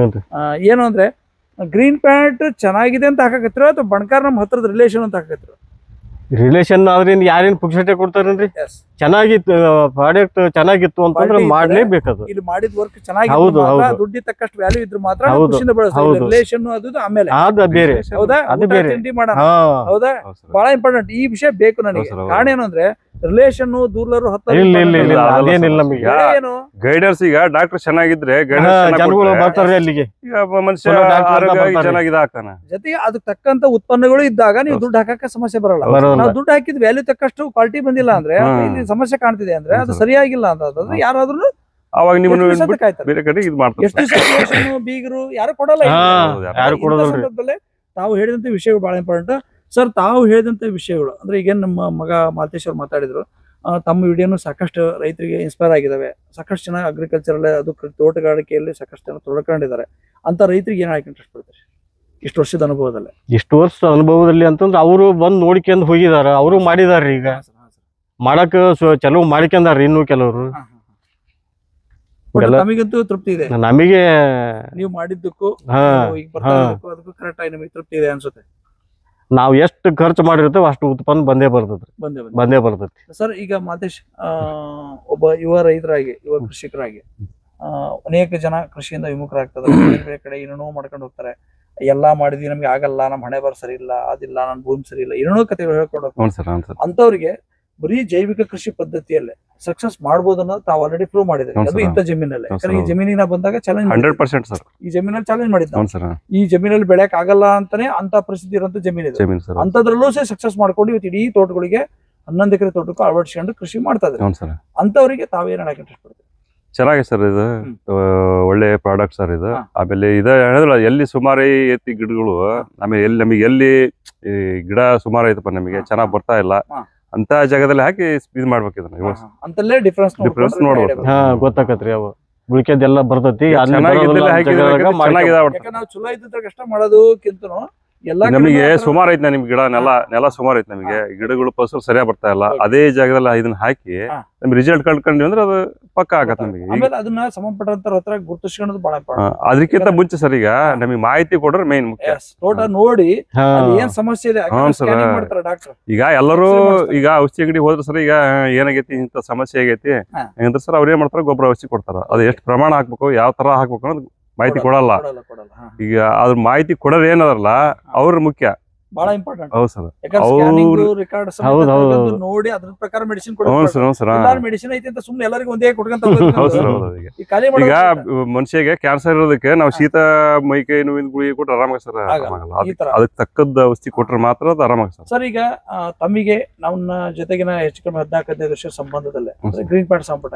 Speaker 1: ಏನು ಅಂದ್ರೆ ಗ್ರೀನ್ ಪ್ಲಾಂಟ್ ಚೆನ್ನಾಗಿದೆ ಅಂತ ಹಾಕಕತ್ತಿರೋ ಅಥವಾ ಬಣ್ಕಾರ್ ನಮ್ಮ ಹತ್ರದ ರಿಲೇಷನ್ ಅಂತ ಹಾಕಕತ್ತಿರೋ?
Speaker 3: ರಿಲೇಷನ್ ಆದ್ರೆ ಯಾರೇನ್ ಪುಕ್ಷಟೆ ಕೊಡ್ತಾರೇನ್ರಿ? ಚೆನ್ನಾಗಿತ್ತು ಪ್ರಾಡಕ್ಟ್, ಚೆನ್ನಾಗಿತ್ತು ಅಂತಂದ್ರೆ ಮಾಡ್ಲೇಬೇಕದು.
Speaker 1: ಇಲ್ಲಿ ಮಾಡಿದ ವರ್ಕ್ ಚೆನ್ನಾಗಿ ದುಡ್ಡಿ ತಕ್ಕಷ್ಟು ವ್ಯಾಲ್ಯೂ ಇದ್ರೆ ಮಾತ್ರ ರಿಲೇಷನ್ ಅದು ಆಮೇಲೆ
Speaker 3: ಬೇರೆ,
Speaker 1: ಹೌದಾ? ತಿಂಡಿ ಮಾಡೋಣ ಹೌದಾ, ಬಹಳ ಇಂಪಾರ್ಟೆಂಟ್ ಈ ವಿಷಯ ಬೇಕು ನನಗೆ. ಕಾರಣ ಏನು ಅಂದ್ರೆ ರಿಲೇಷನ್ ದೂರ್ಲರು
Speaker 2: ಗೈಡರ್ಸ್, ಈಗ ಡಾಕ್ಟರ್ ಚೆನ್ನಾಗಿದ್ರೆ
Speaker 3: ಜನಗಳು ಬರ್ತಾರೆ ಅಲ್ಲಿಗೆ,
Speaker 2: ಮನುಷ್ಯ ಚೆನ್ನಾಗಿದೆ ಆಗ್ತಾನೆ.
Speaker 1: ಜೊತೆಗೆ ಅದಕ್ಕೆ ತಕ್ಕಂತ ಉತ್ಪನ್ನಗಳು ಇದ್ದಾಗ ನೀವು ದುಡ್ಡು ಹಾಕಕ್ಕೆ ಸಮಸ್ಯೆ ಬರಲ್ಲ. ನಾವು ದುಡ್ಡು ಹಾಕಿದ್ ವ್ಯಾಲ್ಯೂ ತಕ್ಕಷ್ಟು ಕ್ವಾಲಿಟಿ ಬಂದಿಲ್ಲ ಅಂದ್ರೆ ಇಲ್ಲಿ ಸಮಸ್ಯೆ ಕಾಣ್ತಿದೆ ಅಂದ್ರೆ ಅದು ಸರಿಯಾಗಿಲ್ಲ ಅಂತಂದ್ರೆ ಯಾರಾದ್ರೂ
Speaker 2: ಅವಾಗ ನೀವು ಬೇರೆ ಕಡೆ ಇದು ಮಾಡ್ತಾರೆ.
Speaker 1: ಎಷ್ಟು ಬೀಗರು ಯಾರು ಕೊಡಲ್ಲ. ತಾವು ಹೇಳಿದಂತ ವಿಷಯಗಳು ಬಹಳ ಇಂಪಾರ್ಟೆಂಟ್ ಸರ್. ತಾವು ಹೇಳಿದಂತ ವಿಷಯಗಳು ಅಂದ್ರೆ ಈಗ ನಮ್ಮ ಮಗ ಮಾಲ್ತೇಶ್ ಅವ್ರು ಮಾತಾಡಿದ್ರು, ತಮ್ಮ ವಿಡಿಯೋನು ಸಾಕಷ್ಟು ರೈತರಿಗೆ ಇನ್ಸ್ಪೈರ್ ಆಗಿದಾವೆ. ಸಾಕಷ್ಟು ಜನ ಅಗ್ರಿಕಲ್ಚರ್ ಅದು ತೋಟಗಾರಿಕೆಯಲ್ಲಿ ಸಾಕಷ್ಟು ಜನ ತೊಡ್ಕೊಂಡಿದ್ದಾರೆ. ಅಂತ ರೈತರಿಗೆ ಏನ್ ಹಾಕಿ ಇಂಟ್ರೆಸ್ಟ್ ಪಡ್ತಾರೆ ಇಷ್ಟು ವರ್ಷದ ಅನುಭವದಲ್ಲಿ?
Speaker 3: ಇಷ್ಟು ವರ್ಷ ಅನುಭವದಲ್ಲಿ ಅಂತಂದ್ರೆ ಅವರು ಬಂದು ನೋಡ್ಕೊಂಡ್ ಹೋಗಿದಾರ, ಅವರು ಮಾಡಿದಾರ್ರಿ. ಈಗ ಮಾಡಕ್ ಚಲೋ ಮಾಡ್ಕೊಂಡಾರ್ರಿ ಇನ್ನು ಕೆಲವರು.
Speaker 1: ನಮಗಂತೂ ತೃಪ್ತಿ ಇದೆ,
Speaker 3: ನಮಗೆ
Speaker 1: ನೀವು ಮಾಡಿದ್ದಕ್ಕೂ ಅದಕ್ಕೂ ಕರೆಕ್ಟ್ ಆಗಿ ನಮಗೆ ತೃಪ್ತಿ ಇದೆ ಅನ್ಸುತ್ತೆ.
Speaker 3: ನಾವ್ ಎಷ್ಟು ಖರ್ಚು ಮಾಡಿರ್ತೇವೆ ಅಷ್ಟು ಉತ್ಪನ್ನ ಬಂದೇ ಬರ್ತೈತಿ
Speaker 1: ಸರ್. ಈಗ ಮಾತೇಶ್, ಒಬ್ಬ ಯುವ ರೈತರಾಗಿ, ಯುವ ಕೃಷಿಕರಾಗಿ ಅನೇಕ ಜನ ಕೃಷಿಯಿಂದ ವಿಮುಖರಾಗ್ತದೆ, ಬೇರೆ ಬೇರೆ ಕಡೆ ಏನೇನೋ ಮಾಡ್ಕೊಂಡು ಹೋಗ್ತಾರೆ. ಎಲ್ಲಾ ಮಾಡಿದ್ವಿ, ನಮ್ಗೆ ಆಗಲ್ಲ, ನಮ್ ಹಣೆ ಬರ ಸರಿ ಇಲ್ಲ, ಅದಿಲ್ಲ, ನನ್ ಭೂಮಿ ಸರಿ ಇಲ್ಲ, ಏನೇನೋ ಕಥೆಗಳು ಹೇಳ್ಕೊಂಡು ಹೋಗ್ತಾರೆ. ಅಂತವ್ರಿಗೆ ಬರೀ ಜೈವಿಕ ಕೃಷಿ ಪದ್ಧತಿಯಲ್ಲೇ ಸಕ್ಸಸ್ ಮಾಡಬಹುದು ಅನ್ನೋದು ತಾವು ಆಲ್ರೆಡಿ ಪ್ರೂವ್ ಮಾಡಿದ್ರೆ, ಅದು ಇಂಥ ಜಮೀನಲ್ಲಿ. ಈ ಜಮೀನಿನ ಬಂದಾಗ ಚಾಲೆಂಜ್
Speaker 2: 100% ಸರ್,
Speaker 1: ಈ ಜಮೀನಲ್ಲಿ ಚಾಲೆಂಜ್ ಮಾಡಿದ್ದ. ಈ ಜಮೀನಲ್ಲಿ ಬೆಳೆಯಕ್ ಆಗಲ್ಲ ಅಂತಾನೆ ಅಂತ ಪರಿಸ್ಥಿತಿ ಇರೋಂತ ಜಮೀನ್ ಇದೆ. ಅಂತದ್ರಲ್ಲೂ ಸಕ್ಸಸ್ ಮಾಡ್ಕೊಂಡು ಇವತ್ತು ಇಡೀ ತೋಟಗಳಿಗೆ 11 ಎಕರೆ ತೋಟಕ್ಕೂ ಅಳವಡಿಸ್ಕೊಂಡು ಕೃಷಿ ಮಾಡ್ತಾ ಇದ್ದಾರೆ. ಅಂತವರಿಗೆ ತಾವೇನ್ ಹೇಳಕ್ ಇಂಟ್ರೆಸ್ಟ್ ಪಡ್ತೀವಿ?
Speaker 2: ಚೆನ್ನಾಗಿದೆ ಸರ್, ಇದು ಒಳ್ಳೆ ಪ್ರಾಡಕ್ಟ್ ಸರ್ ಇದು. ಆಮೇಲೆ ಇದು ಹೇಳಿದ್ರಲ್ಲ, ಎಲ್ಲಿ ಸುಮಾರು ಐತಿ ಗಿಡಗಳು, ಆಮೇಲೆ ಎಲ್ಲಿ ನಮಗೆ ಎಲ್ಲಿ ಗಿಡ ಸುಮಾರು ಐತಪ್ಪ, ನಮಗೆ ಚೆನ್ನಾಗ್ ಬರ್ತಾ ಇಲ್ಲ ಅಂತ ಜಾಗದಲ್ಲಿ ಹಾಕಿ ಇದು ಮಾಡ್ಬೇಕು. ಇದನ್ನ
Speaker 1: ಅಂತಲ್ಲೇ ಡಿಫರೆನ್ಸ್
Speaker 2: ನೋಡ್ಬೇಕು,
Speaker 3: ಗೊತ್ತಾಕತ್ರಿ. ಅವು ಉಳಿಕೆದೆಲ್ಲ ಬರ್ತೈತಿ.
Speaker 1: ನಾವು ಚಲೋ ಇದ್ದಾಗ ಕಷ್ಟ ಮಾಡೋದಕ್ಕಿಂತ
Speaker 2: ನಮಗೆ ಸುಮಾರು ಐತಿ ನಿಮ್ಗೆ ಗಿಡ ನೆಲ ಸುಮಾರು ಐತಿ ನಮಗೆ ಗಿಡಗಳು ಫಸಲು ಸರಿಯಾಗಿ ಬರ್ತಾ ಇಲ್ಲ ಅದೇ ಜಾಗದಲ್ಲಿ ಇದನ್ನ ಹಾಕಿ ನಮ್ಗೆ ರಿಸಲ್ಟ್ ಕಂಡ್ಕೊಂಡ್ವಿ ಅಂದ್ರೆ ಅದು ಪಕ್ಕ ಆಗತ್ತೆ ನಮಗೆ
Speaker 1: ಅದನ್ನ ಸಂಬಂಧಪಟ್ಟಂತ ಹತ್ರ ಗುರುತಿಸ್ಕೊಳ್ಳೋದು ಬಹಳ
Speaker 2: ಅದಕ್ಕಿಂತ ಮುಂಚೆ ಸರ್ ಈಗ ನಮಗೆ ಮಾಹಿತಿ ಕೊಡ್ರೆ ಮೇನ್ ಮುಖ್ಯ
Speaker 1: ತೋಟ ನೋಡಿ ಏನ್ ಸಮಸ್ಯೆ ಇದೆ ಡಾಕ್ಟರ್
Speaker 2: ಈಗ ಎಲ್ಲರೂ ಈಗ ಔಷಧಿ ಅಂಗಡಿ ಹೋದ್ರೆ ಸರ್ ಈಗ ಏನಾಗೈತಿ ಇಂತ ಸಮಸ್ಯೆ ಆಗೈತಿ ಹೆಂಗಂದ್ರೆ ಸರ್ ಅವ್ರು ಏನ್ ಮಾಡ್ತಾರೆ ಗೊಬ್ಬರ ಔಷಧಿ ಕೊಡ್ತಾರ ಅದು ಎಷ್ಟು ಪ್ರಮಾಣ ಹಾಕ್ಬೇಕು ಯಾವ ತರ ಹಾಕ್ಬೇಕು ಅನ್ನೋದು ಮಾಹಿತಿ ಕೊಡಲ್ಲ ಈಗ ಅದ್ರ ಮಾಹಿತಿ ಕೊಡೋದು ಏನದಲ್ಲ ಅವ್ರ ಮುಖ್ಯ
Speaker 1: ಬಹಳ ಇಂಪಾರ್ಟೆಂಟ್.
Speaker 2: ಹೌದು ಸರ್
Speaker 1: ನೋಡಿ ಅದ್ರ ಪ್ರಕಾರ ಮೆಡಿಸಿನ್ ಮೆಡಿಸಿನ್ ಐತಿ ಅಂತ ಸುಮ್ನೆ ಎಲ್ಲರಿಗೂ ಒಂದೇ ಕೊಟ್ಕೊಂತ
Speaker 2: ಈಗ ಮನುಷ್ಯಗೆ ಕ್ಯಾನ್ಸರ್ ಇರೋದಕ್ಕೆ ನಾವು ಶೀತ ಮೈಕೈ ನೋವಿನ ಗುಳಿಗೆ ಕೊಟ್ರೆ ಆರಾಮಾಗ ಸರ್ ಅದಕ್ಕೆ ತಕ್ಕದ ಔಷಧಿ ಕೊಟ್ರೆ ಮಾತ್ರ ಅದು ಆರಾಮಾಗ
Speaker 1: ಸರ್. ಈಗ ತಮಗೆ ನಮ್ಮ ಜೊತೆಗಿನ ಹೆಚ್ಚು ಕಮ್ಮಿ 14-15 ವರ್ಷ ಸಂಬಂಧದಲ್ಲೇ ಗ್ರೀನ್ ಪ್ಯಾಂಟ್ ಸಂಪರ್ಕ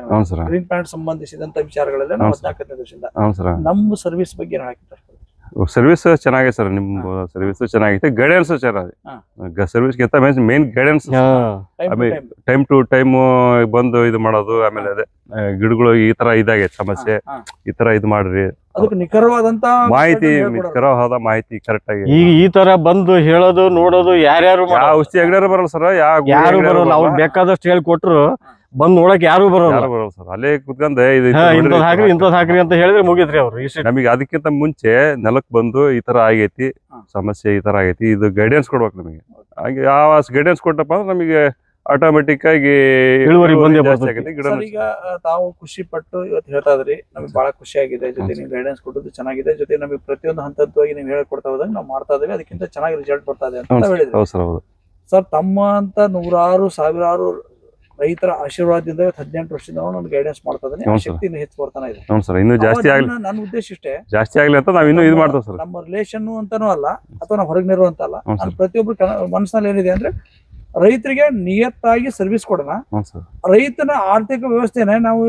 Speaker 1: ಗ್ರೀನ್ ಪ್ಯಾಂಟ್ ಸಂಬಂಧಿಸಿದಂತ ವಿಚಾರಗಳಲ್ಲಿ ನಾವು 14-15 ವರ್ಷದಿಂದ ನಮ್ಮ ಸರ್ವಿಸ್ ಬಗ್ಗೆ ಹಾಕಿದ್ದಾರೆ.
Speaker 2: ಸರ್ವಿಸ್ ಚೆನ್ನಾಗಿದೆ ಸರ್, ನಿಮ್ ಸರ್ವಿಸ್ ಚೆನ್ನಾಗೈತೆ, ಗೈಡೆನ್ಸ್ ಚೆನ್ನಾಗಿದೆ. ಸರ್ವಿಸ್ಗಿಂತ main guidance, time to time ಬಂದು ಇದು ಮಾಡೋದು. ಆಮೇಲೆ ಅದೇ ಗಿಡಗಳು ಈ ತರ ಇದಾಗೈತೆ ಸಮಸ್ಯೆ, ಈ ತರ ಇದು ಮಾಡ್ರಿ,
Speaker 1: ನಿಖರವಾದಂತ
Speaker 2: ನಿಖರವಾದ ಮಾಹಿತಿ ಕರೆಕ್ಟ್ ಆಗಿ
Speaker 3: ಈಗ ಈ ತರ ಬಂದು ಹೇಳೋದು ನೋಡೋದು ಯಾರ್ಯಾರು
Speaker 2: ಔಷಧಿ ಅಂಗಡಿಯವರು ಬರಲ್ಲ ಸರ್,
Speaker 3: ಯಾರು ಬರೋಲ್ಲ. ಅವ್ರು ಬೇಕಾದಷ್ಟು ಹೇಳ್ಕೊಟ್ರು ಬಂದ್ ನೋಡಕ್ ಯಾರು ಬರೋಲ್ಲ
Speaker 2: ಸರ್. ಅಲ್ಲೇ ಕುತ್ಕೊಂಡ್
Speaker 3: ಹಾಕ್ರಿ ಇಂಥದ್ ಹಾಕ್ರಿ ಅಂತ ಹೇಳಿದ್ರೆ ಮುಗಿದ್ರಿ ಅವ್ರು.
Speaker 2: ನಮಗೆ ಅದಕ್ಕಿಂತ ಮುಂಚೆ ನೆಲಕ್ ಬಂದು ಈ ತರ ಆಗೈತಿ ಸಮಸ್ಯೆ, ಈ ತರ ಆಗೈತಿ, ಇದು ಗೈಡೆನ್ಸ್ ಕೊಡ್ಬೇಕು ನಮಗೆ. ಹಾಗೆ ಯಾವ ಗೈಡೆನ್ಸ್ ಕೊಟ್ಟಪ್ಪ ಅಂದ್ರೆ ನಮಗೆ ಆಟೋಮೆಟಿಕ್ ಆಗಿ
Speaker 3: ಇಳುವರಿ ಬಂದೇ
Speaker 1: ಗಿಡ. ಈಗ ತಾವು ಖುಷಿ ಪಟ್ಟು ಇವತ್ತು ಹೇಳ್ತಾ ಇದ್ರಿ, ನಮ್ಗೆ ಬಹಳ ಖುಷಿ ಆಗಿದೆ. ಜೊತೆ ನೀವು ಗೈಡೆನ್ಸ್ ಕೊಟ್ಟದ್ದು ಚೆನ್ನಾಗಿದೆ, ಜೊತೆ ನಮಗೆ ಪ್ರತಿಯೊಂದು ಹಂತವಾಗಿ ನೀವು ಹೇಳ್ಕೊಡ್ತಾ ಹೋದಾಗ ನಾವು ಮಾಡ್ತಾ ಇದ್ದೀವಿ, ಅದಕ್ಕಿಂತ ಚೆನ್ನಾಗಿ ರಿಸಲ್ಟ್ ಬರ್ತಾ ಇದೆ ಅಂತ ಹೇಳಿದ್ರಿ ಸರ್. ತಮ್ಮ ಅಂತ ನೂರಾರು ಸಾವಿರಾರು ರೈತರ ಆಶೀರ್ವಾದದಿಂದ 18 ವರ್ಷದಿಂದ ನಾನು ಗೈಡೆನ್ಸ್ ಮಾಡ್ತಾ ಇದ್ದೀನಿ. ಶಕ್ತಿ ಇನ್ನು ಹೆಚ್ಚು ಬರ್ತಾನೆ ಇದೆ.
Speaker 2: ಇನ್ನು ಜಾಸ್ತಿ ಆಗಲಿ,
Speaker 1: ನನ್ನ ಉದ್ದೇಶ ಇಷ್ಟೇ,
Speaker 2: ಜಾಸ್ತಿ ಆಗ್ಲಿ ಅಂತ ನಾವು ಇನ್ನೂ ಇದು ಮಾಡ್ತೇವೆ ಸರ್.
Speaker 1: ನಮ್ಮ ರಿಲೇಷನ್ ಅಂತಾನೂ ಅಲ್ಲ ಅಥವಾ ನಾವು ಹೊರಗಿನಿರೋ ಅಂತ ಅಲ್ಲ, ಪ್ರತಿಯೊಬ್ರು ಮನಸ್ಸಿನಲ್ಲಿ ಏನಿದೆ ಅಂದ್ರೆ ರೈತರಿಗೆ ನಿಯತ್ತಾಗಿ ಸರ್ವಿಸ್ ಕೊಡೋಣ. ರೈತನ ಆರ್ಥಿಕ ವ್ಯವಸ್ಥೆನ ನಾವು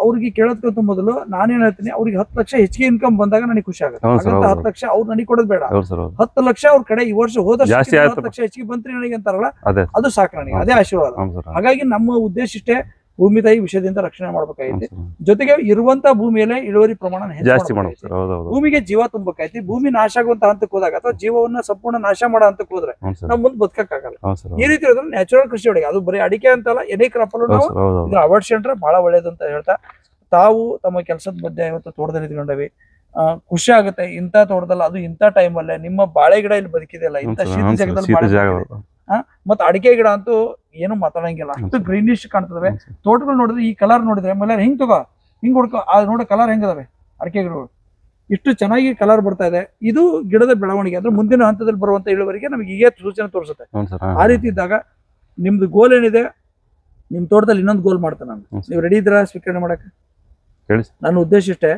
Speaker 1: ಅವ್ರಿಗೆ ಕೇಳೋದಕ್ಕಿಂತ ಮೊದಲು ನಾನೇನ್ ಹೇಳ್ತೀನಿ, ಅವ್ರಿಗೆ 10 ಲಕ್ಷ ಹೆಚ್ಚಿಗೆ ಇನ್ಕಮ್ ಬಂದಾಗ ನನಗೆ ಖುಷಿ ಆಗುತ್ತೆ. 10 ಲಕ್ಷ ಅವ್ರು ನನಗೆ ಕೊಡೋದು ಬೇಡ, 10 ಲಕ್ಷ ಅವ್ರ ಕಡೆ ಈ ವರ್ಷ ಹೋದ 10 ಲಕ್ಷ ಹೆಚ್ಚಿಗೆ ಬಂತ್ರಿ ನನಗೆ ಅಂತಾರಲ್ಲ, ಅದು ಸಾಕು ನನಗೆ, ಅದೇ ಆಶೀರ್ವಾದ. ಹಾಗಾಗಿ ನಮ್ಮ ಉದ್ದೇಶ ಇಷ್ಟೇ, ಭೂಮಿ ತಾಯಿ ವಿಷಯದಿಂದ ರಕ್ಷಣೆ ಮಾಡ್ಬೇಕಾಗೈತಿ, ಜೊತೆಗೆ ಇರುವಂತ ಭೂಮಿಯಲ್ಲೇ ಇಳುವರಿ ಪ್ರಮಾಣ ಜಾಸ್ತಿ ಮಾಡಬೇಕು, ಭೂಮಿಗೆ ಜೀವ ತುಂಬಬೇಕಾಯ್ತಿ. ಭೂಮಿ ನಾಶ ಆಗುವಂತ ಹಂತಕ್ಕೆ ಹೋದಾಗ ಅಥವಾ ಜೀವವನ್ನ ಸಂಪೂರ್ಣ ನಾಶ ಮಾಡೋ ಹಂತಕ್ಕೆ ಹೋದ್ರೆ ನಾವು ಮುಂದೆ ಬದುಕಕ್ಕಾಗಲ್ಲ. ಈ ರೀತಿ ಇರೋದ್ರೆ ನ್ಯಾಚುರಲ್ ಕೃಷಿ ಒಳಗೆ, ಅದು ಬರೀ ಅಡಿಕೆ ಅಂತಲ್ಲ, ಎನಿ ಕ್ರಾಪ್ ಅಲ್ಲೂ ನಾವು ಇದನ್ನ ಅಳವಡಿಸ್ಕೊಂಡ್ರೆ ಬಹಳ ಒಳ್ಳೇದು ಅಂತ ಹೇಳ್ತಾ, ತಾವು ತಮ್ಮ ಕೆಲಸದ ಮಧ್ಯೆ ಇವತ್ತು ತೋಟದಲ್ಲಿ ಇದ್ಕೊಂಡವಿ, ಖುಷಿ ಆಗುತ್ತೆ. ಇಂಥ ತೋಟದಲ್ಲ, ಅದು ಇಂಥ ಟೈಮಲ್ಲೇ ನಿಮ್ಮ ಬಾಳೆ ಗಿಡ ಇಲ್ಲಿ ಬದುಕಿದೆಯಲ್ಲ, ಇಂಥ ಶೀತ ಜಾಗದಲ್ಲಿ ಮತ್ತ ಅಡಿಕೆ ಗಿಡ ಅಂತೂ ಏನು ಮಾತಾಡಂಗಿಲ್ಲ, ಅಷ್ಟು ಗ್ರೀನಿಶ್ ಕಾಣ್ತದವೆ. ತೋಟಗಳು ನೋಡಿದ್ರೆ ಈ ಕಲರ್ ನೋಡಿದ್ರೆ ಆಮೇಲೆ ಹಿಂಗ್ ತಗೋ ಹಿಂಗ್ ಹುಡ್ಕೋ, ನೋಡ ಕಲರ್ ಹೆಂಗದವೆ ಅಡಿಕೆ ಗಿಡಗಳು, ಇಷ್ಟು ಚೆನ್ನಾಗಿ ಕಲರ್ ಬರ್ತಾ ಇದೆ. ಇದು ಗಿಡದ ಬೆಳವಣಿಗೆ ಅಂದ್ರೆ ಮುಂದಿನ ಹಂತದಲ್ಲಿ ಬರುವಂತ ಇಳುವರಿಗೆ ನಮಗೆ ಈಗ ಸೂಚನೆ ತೋರಿಸುತ್ತೆ. ಆ ರೀತಿ ಇದ್ದಾಗ ನಿಮ್ದು ಗೋಲ್ ಏನಿದೆ, ನಿಮ್ ತೋಟದಲ್ಲಿ ಇನ್ನೊಂದು ಗೋಲ್ ಮಾಡ್ತೇನೆ ನಾನು, ನೀವು ರೆಡಿ ಇದ್ರ ಸ್ವೀಕರಣೆ ಮಾಡಕ್ಕೆ? ನನ್ನ ಉದ್ದೇಶ ಇಷ್ಟೇ,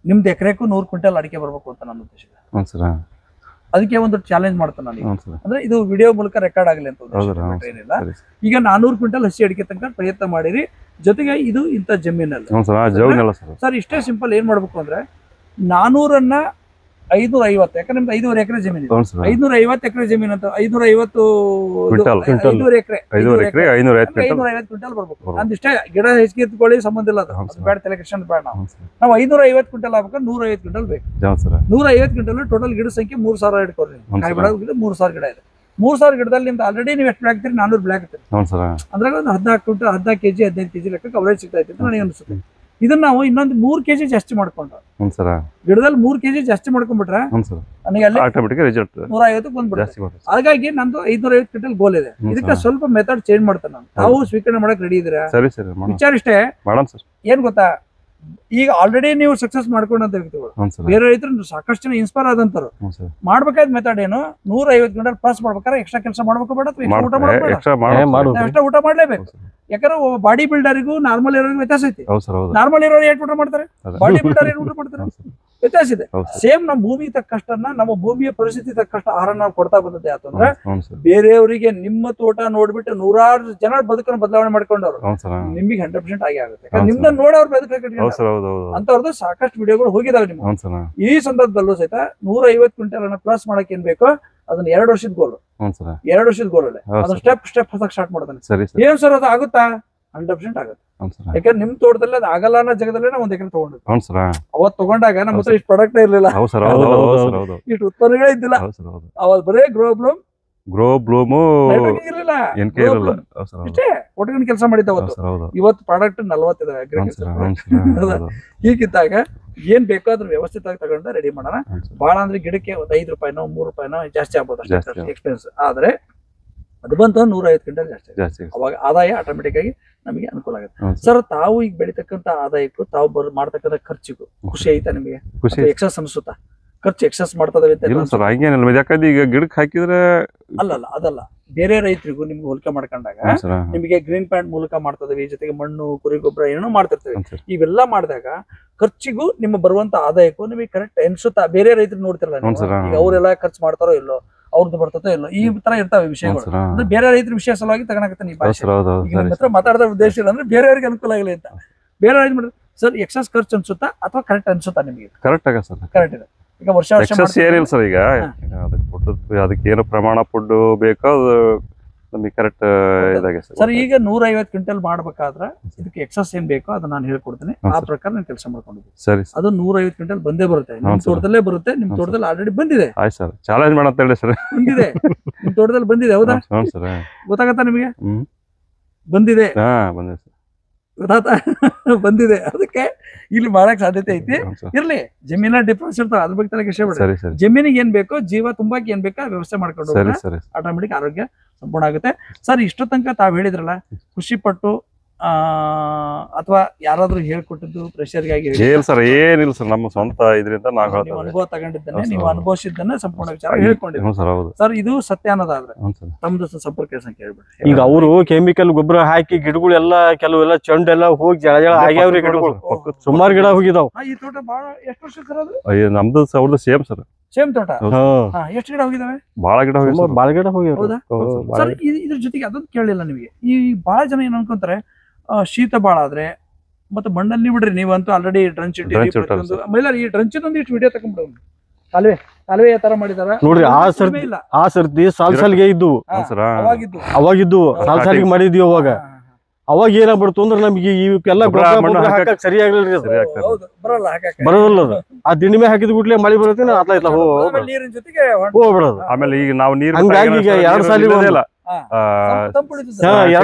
Speaker 1: ನಿಮ್ದು ಎಕರೆಗೂ 100 ಕ್ವಿಂಟಲ್ ಅಡಿಕೆ ಬರ್ಬೇಕು ಅಂತ ನನ್ನ ಉದ್ದೇಶ ಇದೆ. ಅದಕ್ಕೆ ಒಂದು ಚಾಲೆಂಜ್ ಮಾಡ್ತಾನೆ ನಾನು, ಅಂದ್ರೆ ಇದು ವಿಡಿಯೋ ಮೂಲಕ ರೆಕಾರ್ಡ್ ಆಗಲಿ ಅಂತ ಏನಿಲ್ಲ. ಈಗ 400 ಕ್ವಿಂಟಲ್ ಹಸಿ ಅಡಿಕೆ ತನಕ ಪ್ರಯತ್ನ ಮಾಡಿರಿ, ಜೊತೆಗೆ ಇದು ಇಂಥ ಜಮೀನಲ್ಲಿ ಸರ್. ಇಷ್ಟೇ ಸಿಂಪಲ್. ಏನ್ ಮಾಡ್ಬೇಕು ಅಂದ್ರೆ 400ನ್ನ 550, ಯಾಕಂದ್ರೆ ನಿಮ್ದು 5.5 ಎಕರೆ ಜಮೀನು, 550 ಎಕರೆ ಜಮೀನು ಅಂತ 550 ಎಕರೆ 550 ಕ್ವಿಂಟಲ್ ಬರ್ಬೇಕು. ನಂದಿಷ್ಟೇ ಗಿಡ ಹೆಚ್ಚಿಗೆ ಎತ್ಕೊಳ್ಳಿ, ಸಂಬಂಧ ಇಲ್ಲ, ಅದು ಬೇಡ, ತಲೆ ಕೃಷ್ಣ ಬೇಡ. ನಾವು 550 ಕ್ವಿಂಟಲ್ ಆಗ್ಬೇಕು, 150 ಕ್ವಿಂಟಲ್ ಬೇಕು. 150 ಕ್ವಿಂಟಲ್ ಟೋಟಲ್ ಗಿಡ ಸಂಖ್ಯೆ 3000 ಇಟ್ಕೊಳ್ರಿ. ಕಾಯಿ ಬಿಡೋ ಗಿಡ 3000 ಗಿಡ ಇದೆ. 3000 ಗಿಡದಲ್ಲಿ ನಿಮ್ದು ಆಲ್ರೆಡಿ ನೀವು ಎಷ್ಟು ಬೆಳೆ ಹಾಕ್ತೀರಿ? 400 ಬೆಳೆ ಹಾಕ್ತೀರಿ. ಅಂದ್ರೆ ಒಂದು 14 ಕ್ವಿಂಟಲ್ 14 ಕೆಜಿ 15 ಕೆಜಿ ಲೆಕ್ಕ ಕವರೇಜ್ ಸಿಗ್ತಾ ಇತ್ತು ನನಗೆ ಅನ್ಸುತ್ತೆ. ಇದನ್ನ ನಾವು ಇನ್ನೊಂದು 3 ಕೆಜಿ ಜಾಸ್ತಿ ಮಾಡ್ಕೊಂಡ್ರೆ, ಗಿಡದಲ್ಲಿ 3 ಕೆಜಿ ಜಾಸ್ತಿ ಮಾಡ್ಕೊಂಡ್ಬಿಟ್ರೆ ನನಗೆ ಅಲ್ಲಿ 150 ಬಂದ್ಬಿಡುತ್ತೆ. ಹಾಗಾಗಿ ನಂದು 550 ಕ್ವಿಂಟಲ್ ಗೋಲ್ ಇದೆ. ಇದಕ್ಕೆ ಸ್ವಲ್ಪ ಮೆಥಡ್ ಚೇಂಜ್ ಮಾಡ್ತೇನೆ ನಾನು. ತಾವು ಸ್ವೀಕರಣೆ ಮಾಡಕ್ ರೆಡಿ ಇದ್ರೆ ವಿಚಾರ ಇಷ್ಟೇ, ಏನ್ ಗೊತ್ತಾ, ಈಗ ಆಲ್ರೆಡಿ ನೀವು ಸಕ್ಸಸ್ ಮಾಡ್ಕೊಂಡಂತ ವ್ಯಕ್ತಿಗಳು, ಬೇರೆ ರೈತರು ಸಾಕಷ್ಟು ಜನ ಇನ್ಸ್ಪೈರ್ ಆದಂತರು ಮಾಡ್ಬೇಕಾದ ಮೆಥಡ್ ಏನು, 150 ಕ್ವಿಂಟಲ್ ಪ್ಲಸ್ ಮಾಡ್ಬೇಕಾದ್ರೆ ಎಕ್ಸ್ಟ್ರಾ ಕೆಲಸ ಮಾಡ್ಬೇಕು ಬೇಡ, ಎಕ್ಸ್ಟ್ರಾ ಊಟ ಮಾಡ್ಲೇಬೇಕು. ಯಾಕಂದ್ರೆ ಬಾಡಿ ಬಿಲ್ಡರಿಗೂ ನಾರ್ಮಲ್ ಇರೋರಿಗೂ ವ್ಯತ್ಯಾಸ ಐತಿ. ನಾರ್ಮಲ್ ಇರೋರು ಏಟ್ ಊಟ ಮಾಡ್ತಾರೆ, ಬಾಡಿ ಬಿಲ್ಡರ್ ಏನ್ ಊಟ ಮಾಡ್ತಾರೆ, ವ್ಯತ್ಯಾಸ ಇದೆ. ಸೇಮ್ ನಮ್ಮ ಭೂಮಿ ತಕ್ಕಷ್ಟನ್ನ, ನಮ್ಮ ಭೂಮಿಯ ಪರಿಸ್ಥಿತಿ ತಕ್ಕಷ್ಟ ಆಹಾರ ನಾವು ಕೊಡ್ತಾ ಬಂದದ್ದೆ ಯಾಕಂದ್ರೆ ಬೇರೆಯವರಿಗೆ ನಿಮ್ಮ ತೋಟ ನೋಡ್ಬಿಟ್ಟು 100 ಜನ ಬದುಕನ್ನು ಬದಲಾವಣೆ ಮಾಡ್ಕೊಂಡವ್ರು, ನಿಮಗೆ 100% ಆಗಿ ಆಗುತ್ತೆ. ನಿಮ್ದ ನೋಡಿ ಅವ್ರು ಅಂತವ್ರದ್ದು ಸಾಕಷ್ಟು ವಿಡಿಯೋಗಳು ಹೋಗಿದಾವೆ ನಿಮ್ಗೆ. ಈ ಸಂದರ್ಭದಲ್ಲೂ ಸಹಿತ 150 ಕ್ವಿಂಟಲ್ ಅನ್ನ ಪ್ಲಸ್ ಮಾಡಕ್ ಏನ್ ಬೇಕೋ ಅದನ್ನ 2 ವರ್ಷದ ಗೋಲ್, 2 ವರ್ಷದ ಗೋಲ್ ಅಲ್ಲೇ ಅದನ್ನ ಸ್ಟೆಪ್ ಸ್ಟಾರ್ಟ್ ಮಾಡ್ತಾನೆ. ಏನ್ ಸರ್ ಅದು ಆಗುತ್ತಾ? 100% ಆಗುತ್ತೆ. ಯಾಕಂದ್ರೆ ನಿಮ್ ತೋಟದಲ್ಲಿ ಅದು ಆಗಲ್ಲ ಅನ್ನೋ ಜಾಗದಲ್ಲೇ ನಾವು 1 ಎಕರೆ ತಗೊಂಡಿದ್ವಿ. ಅವತ್ತು ತಗೊಂಡಾಗ ನಮ್ಮ ಹತ್ರ ಇಷ್ಟು ಪ್ರಾಡಕ್ಟ್ ಇರ್ಲಿಲ್ಲ, ಇಷ್ಟು ಉತ್ಪನ್ನಗಳೇ ಇದ್ದಿಲ್ಲ. ಅವತ್ತು ಬರೇ ಗ್ರೋ ಬ್ಲೂಮ್ ಇರ್ಲಿಲ್ಲ, ಇಷ್ಟೇ ಒಟ್ಟಿಗೆ ಕೆಲಸ ಮಾಡಿದ್ದ ಅವತ್ತು. ಇವತ್ತು ಪ್ರಾಡಕ್ಟ್ 40 ಇದಾವೆ. ಹೀಗಿದ್ದಾಗ ಏನ್ ಬೇಕೋ ಅದ್ರ ವ್ಯವಸ್ಥಿತವಾಗಿ ತಗೊಂಡ ರೆಡಿ ಮಾಡೋಣ. ಬಹಳ ಅಂದ್ರೆ ಗಿಡಕ್ಕೆ ಒಂದು 5 ರೂಪಾಯಿನೋ 3 ರೂಪಾಯಿನೋ ಜಾಸ್ತಿ ಆಗ್ಬೋದು ಎಕ್ಸ್ಪೆನ್ಸ್. ಆದ್ರೆ ಅದು ಬಂತ 150 ಕ್ವಿಂಟಲ್ ಜಾಸ್ತಿ, ಅವಾಗ ಆದಾಯ ಆಟೋಮೆಟಿಕ್ ಆಗಿ ನಮಗೆ ಅನುಕೂಲ ಆಗುತ್ತೆ. ಸರ್, ತಾವು ಈಗ ಬೆಳಿತಕ್ಕಂತ ಆದಾಯಕ್ಕೂ ತಾವು ಮಾಡ್ತಕ್ಕಂಥ ಖರ್ಚಿಗೂ ಖುಷಿ ಐತಾ ನಿಮಗೆ? ಎಕ್ಸಸ್ ಅನ್ಸುತ್ತಾ? ಖರ್ಚು ಎಕ್ಸಸ್ ಮಾಡ್ತದವೆ
Speaker 2: ಈಗ ಗಿಡಕ್ಕೆ ಹಾಕಿದ್ರೆ
Speaker 1: ಅದಲ್ಲ, ಬೇರೆ ರೈತರಿಗೂ ನಿಮ್ಗೆ ಹೋಲಿಕೆ ಮಾಡ್ಕೊಂಡಾಗ ನಿಮಗೆ ಗ್ರೀನ್ ಪ್ಯಾಂಟ್ ಮೂಲಕ ಮಾಡ್ತದವಿ, ಜೊತೆಗೆ ಮಣ್ಣು, ಕುರಿ ಗೊಬ್ಬರ ಏನೋ ಮಾಡ್ತಿರ್ತೇವೆ. ಇವೆಲ್ಲ ಮಾಡಿದಾಗ ಖರ್ಚಿಗೂ ನಿಮ್ಮ ಬರುವಂತ ಆದಾಯಕ್ಕೂ ನಿಮಗೆ ಕರೆಕ್ಟ್ ಅನ್ಸುತ್ತಾ? ಬೇರೆ ರೈತರು ನೋಡ್ತಿರಲ್ಲ, ಈಗ ಅವರೆಲ್ಲ ಖರ್ಚು ಮಾಡ್ತಾರೋ ಇಲ್ಲೋ, ಅವ್ರದ್ದು ಬರ್ತದೋ ಇಲ್ಲೋ, ಈ ತರ ಇರ್ತಾವೆ ವಿಷಯಗಳು. ಅಂದ್ರೆ ಬೇರೆ ರೈತರ ವಿಷಯ ಸಲುವಾಗಿ ತಗೊಳಕತ್ತೆ ನೀವು ಹತ್ರ ಮಾತಾಡೋ ಉದ್ದೇಶ ಇಲ್ಲ, ಅಂದ್ರೆ ಬೇರೆಯವ್ರಿಗೆ ಅನುಕೂಲ ಆಗಲಿ ಅಂತ. ಬೇರೆ ರೈತ ಮಾಡಿದ್ರೆ ಸರ್ ಎಕ್ಸಸ್ ಖರ್ಚು ಅನ್ಸುತ್ತಾ ಅಥವಾ ಕರೆಕ್ಟ್ ಅನ್ಸುತ್ತಾ ನಿಮಗೆ? ಕರೆಕ್ಟ್ ಇದೆ. ಈಗ ವರ್ಷ
Speaker 2: ಏನಿಲ್ಲ ಸರ್, ಈಗ ಅದಕ್ಕೆ ಏನು ಪ್ರಮಾಣ ಫುಡ್ ಬೇಕೋ ಅದು ನಮಗೆ ಕರೆಕ್ಟ್ ಇದಾಗೆ
Speaker 1: ಸರ್. ಈಗ 150 ಕ್ವಿಂಟಲ್ ಮಾಡ್ಬೇಕಾದ್ರೆ ಇದಕ್ಕೆ ಎಕ್ಸಸ್ ಏನ್ ಬೇಕೋ ಅದನ್ನ ನಾನು ಹೇಳ್ಕೊಡ್ತೀನಿ, ಆ ಪ್ರಕಾರ ನಾನು ಕೆಲಸ ಮಾಡ್ಕೊಂಡಿದ್ದೀನಿ. ಸರಿ, ಅದು 150 ಕ್ವಿಂಟಲ್ ಬಂದೇ ಬರುತ್ತೆ, ನಿಮ್ ತೋಟದಲ್ಲೇ ಬರುತ್ತೆ. ನಿಮ್ ತೋಟದಲ್ಲಿ ಆಲ್ರೆಡಿ ಬಂದಿದೆ.
Speaker 2: ಆಯ್ತು ಸರ್, ಚಾಲೆಂಜ್ ಮಾಡಂತ ಹೇಳಿ ಸರ್.
Speaker 1: ಬಂದಿದೆ, ನಿಮ್ ತೋಟದಲ್ಲಿ ಬಂದಿದೆ, ಹೌದಾ? ಗೊತ್ತಾಗತ್ತಾ ನಿಮಗೆ? ಬಂದಿದೆ, ಗೊತ್ತಾತ? ಬಂದಿದೆ. ಅದಕ್ಕೆ ಇಲ್ಲಿ ಮಾಡಕ್ ಸಾಧ್ಯತೆ ಐತಿ. ಇರ್ಲಿ, ಜಮೀನ ಡಿಫ್ರೆನ್ಸ್ ಇರ್ತಾವ, ಅದ್ರ ಬಗ್ಗೆ ತಲೆಗೆ ವಿಷಯ ಬಿಡ. ಜಮೀನಿಗೆ ಏನ್ ಬೇಕೋ, ಜೀವ ತುಂಬಾಕ್ ಏನ್ ಬೇಕೋ ವ್ಯವಸ್ಥೆ ಮಾಡ್ಕೊಂಡು ಆಟೋಮೆಟಿಕ್ ಆರೋಗ್ಯ ಸಂಪೂರ್ಣ ಆಗುತ್ತೆ. ಸರ್, ಇಷ್ಟು ತನಕ ತಾವ್ ಹೇಳಿದ್ರಲ್ಲ, ಖುಷಿ ಪಟ್ಟು ಅಥವಾ ಯಾರಾದ್ರೂ ಹೇಳ್ಕೊಟ್ಟಿದ್ದು ಪ್ರೆಷರ್ಗಾಗಿ
Speaker 2: ಸರ್? ಏನಿಲ್ಲ ಸರ್, ನಮ್ಮ ಸ್ವಂತ ಇದರಿಂದ
Speaker 1: ನೀವು ಅನುಭವ ತಗೊಂಡಿದ್ದನ್ನೇ, ನೀವು ಅನುಭವಿಸಿದ್ದನ್ನೇ ಸಂಪೂರ್ಣ ವಿಚಾರ ಹೇಳ್ಕೊಂಡಿದ್ದೀವಿ. ಸರ್, ಇದು ಸತ್ಯ ಅನ್ನೋದಾದ್ರೆ ತಮ್ದು ಸಂಪರ್ಕ ಸಂಖ್ಯೆ ಹೇಳ್ಬಿಡ್ರಿ.
Speaker 3: ಈಗ ಅವರು ಕೆಮಿಕಲ್ ಗೊಬ್ಬರ ಹಾಕಿ ಗಿಡಗಳೆಲ್ಲ ಕೆಲವೆಲ್ಲ ಚೆಂಡೆಲ್ಲ ಹೋಗಿ ಜಳ ಆಗ್ಯಾವ್ರಿ ಗಿಡಗಳು, ಸುಮಾರು ಗಿಡ ಹೋಗಿದಾವ್.
Speaker 1: ಈ ತೋಟ ಬಹಳ ಎಷ್ಟು ವರ್ಷ ಸರ್ ಅದು?
Speaker 2: ನಮ್ದು ಅವ್ರದ್ದು ಸೇಮ್ ಸರ್,
Speaker 1: ಸೇಮ್ ತೋಟ. ಎಷ್ಟು ಗಿಡ ಹೋಗಿದಾವೆ?
Speaker 2: ಬಹಳ ಗಿಡ
Speaker 3: ಹೋಗಿ.
Speaker 1: ಹೌದಾ ಸರ್? ಇದ್ರ ಜೊತೆಗೆ ಅದೊಂದು ಕೇಳಲಿಲ್ಲ ನಿಮಗೆ. ಈ ಬಹಳ ಜನ ಏನ್ ಅನ್ಕೊಂತಾರೆ, ಶೀತ ಬಾಳ ಆದ್ರೆ ಮತ್ತೆ ಮಣ್ಣಲ್ಲಿ ಬಿಡ್ರಿ, ನೀವಂತೂ ಆಲ್ರೆಡಿ ಡ್ರಂಚ್ ಇಟ್ಟಿರಿ. ಆಮೇಲೆ ಈ ಡ್ರಂಚ್ ಇಷ್ಟು ವಿಡಿಯೋ ತಗೊಂಡ್ಬಿಡೋದು. ಕಾಲುವೆ ತರ ಮಾಡಿದಾರ ನೋಡ್ರಿ.
Speaker 3: ಆ ಸರ್ತಿ ಸಾಲ್ಗೆ ಇದ್ದು ಅವಾಗಿದ್ದು ಸಾಲಿಗೆ ಮಾಡಿದ್ವಿ. ಅವಾಗ ಏನಾಗ್ಬಿಡ್ತು ಅಂದ್ರೆ ನಮ್ಗೆ ಇವಕ್ಕೆಲ್ಲ ಸರಿ ಆಗ್ಲಿಲ್ಲ, ಬರೋದಿಲ್ಲ. ಅದು ಆ ದಿಣ್ಣೆ ಹಾಕಿದ್ ಬಿಟ್ಲೆ ಮಳಿ ಬರುತ್ತೆ, ಆತ್ಲಾಯ್ತಲ್ಲ ಹೋಗ್ಬಿಡೋದು.
Speaker 2: ಆಮೇಲೆ ಈಗ ನಾವು ನೀರು
Speaker 3: ಹಂಗಾಗಿ ಈಗ 2 ಸಾಲಿಗೆ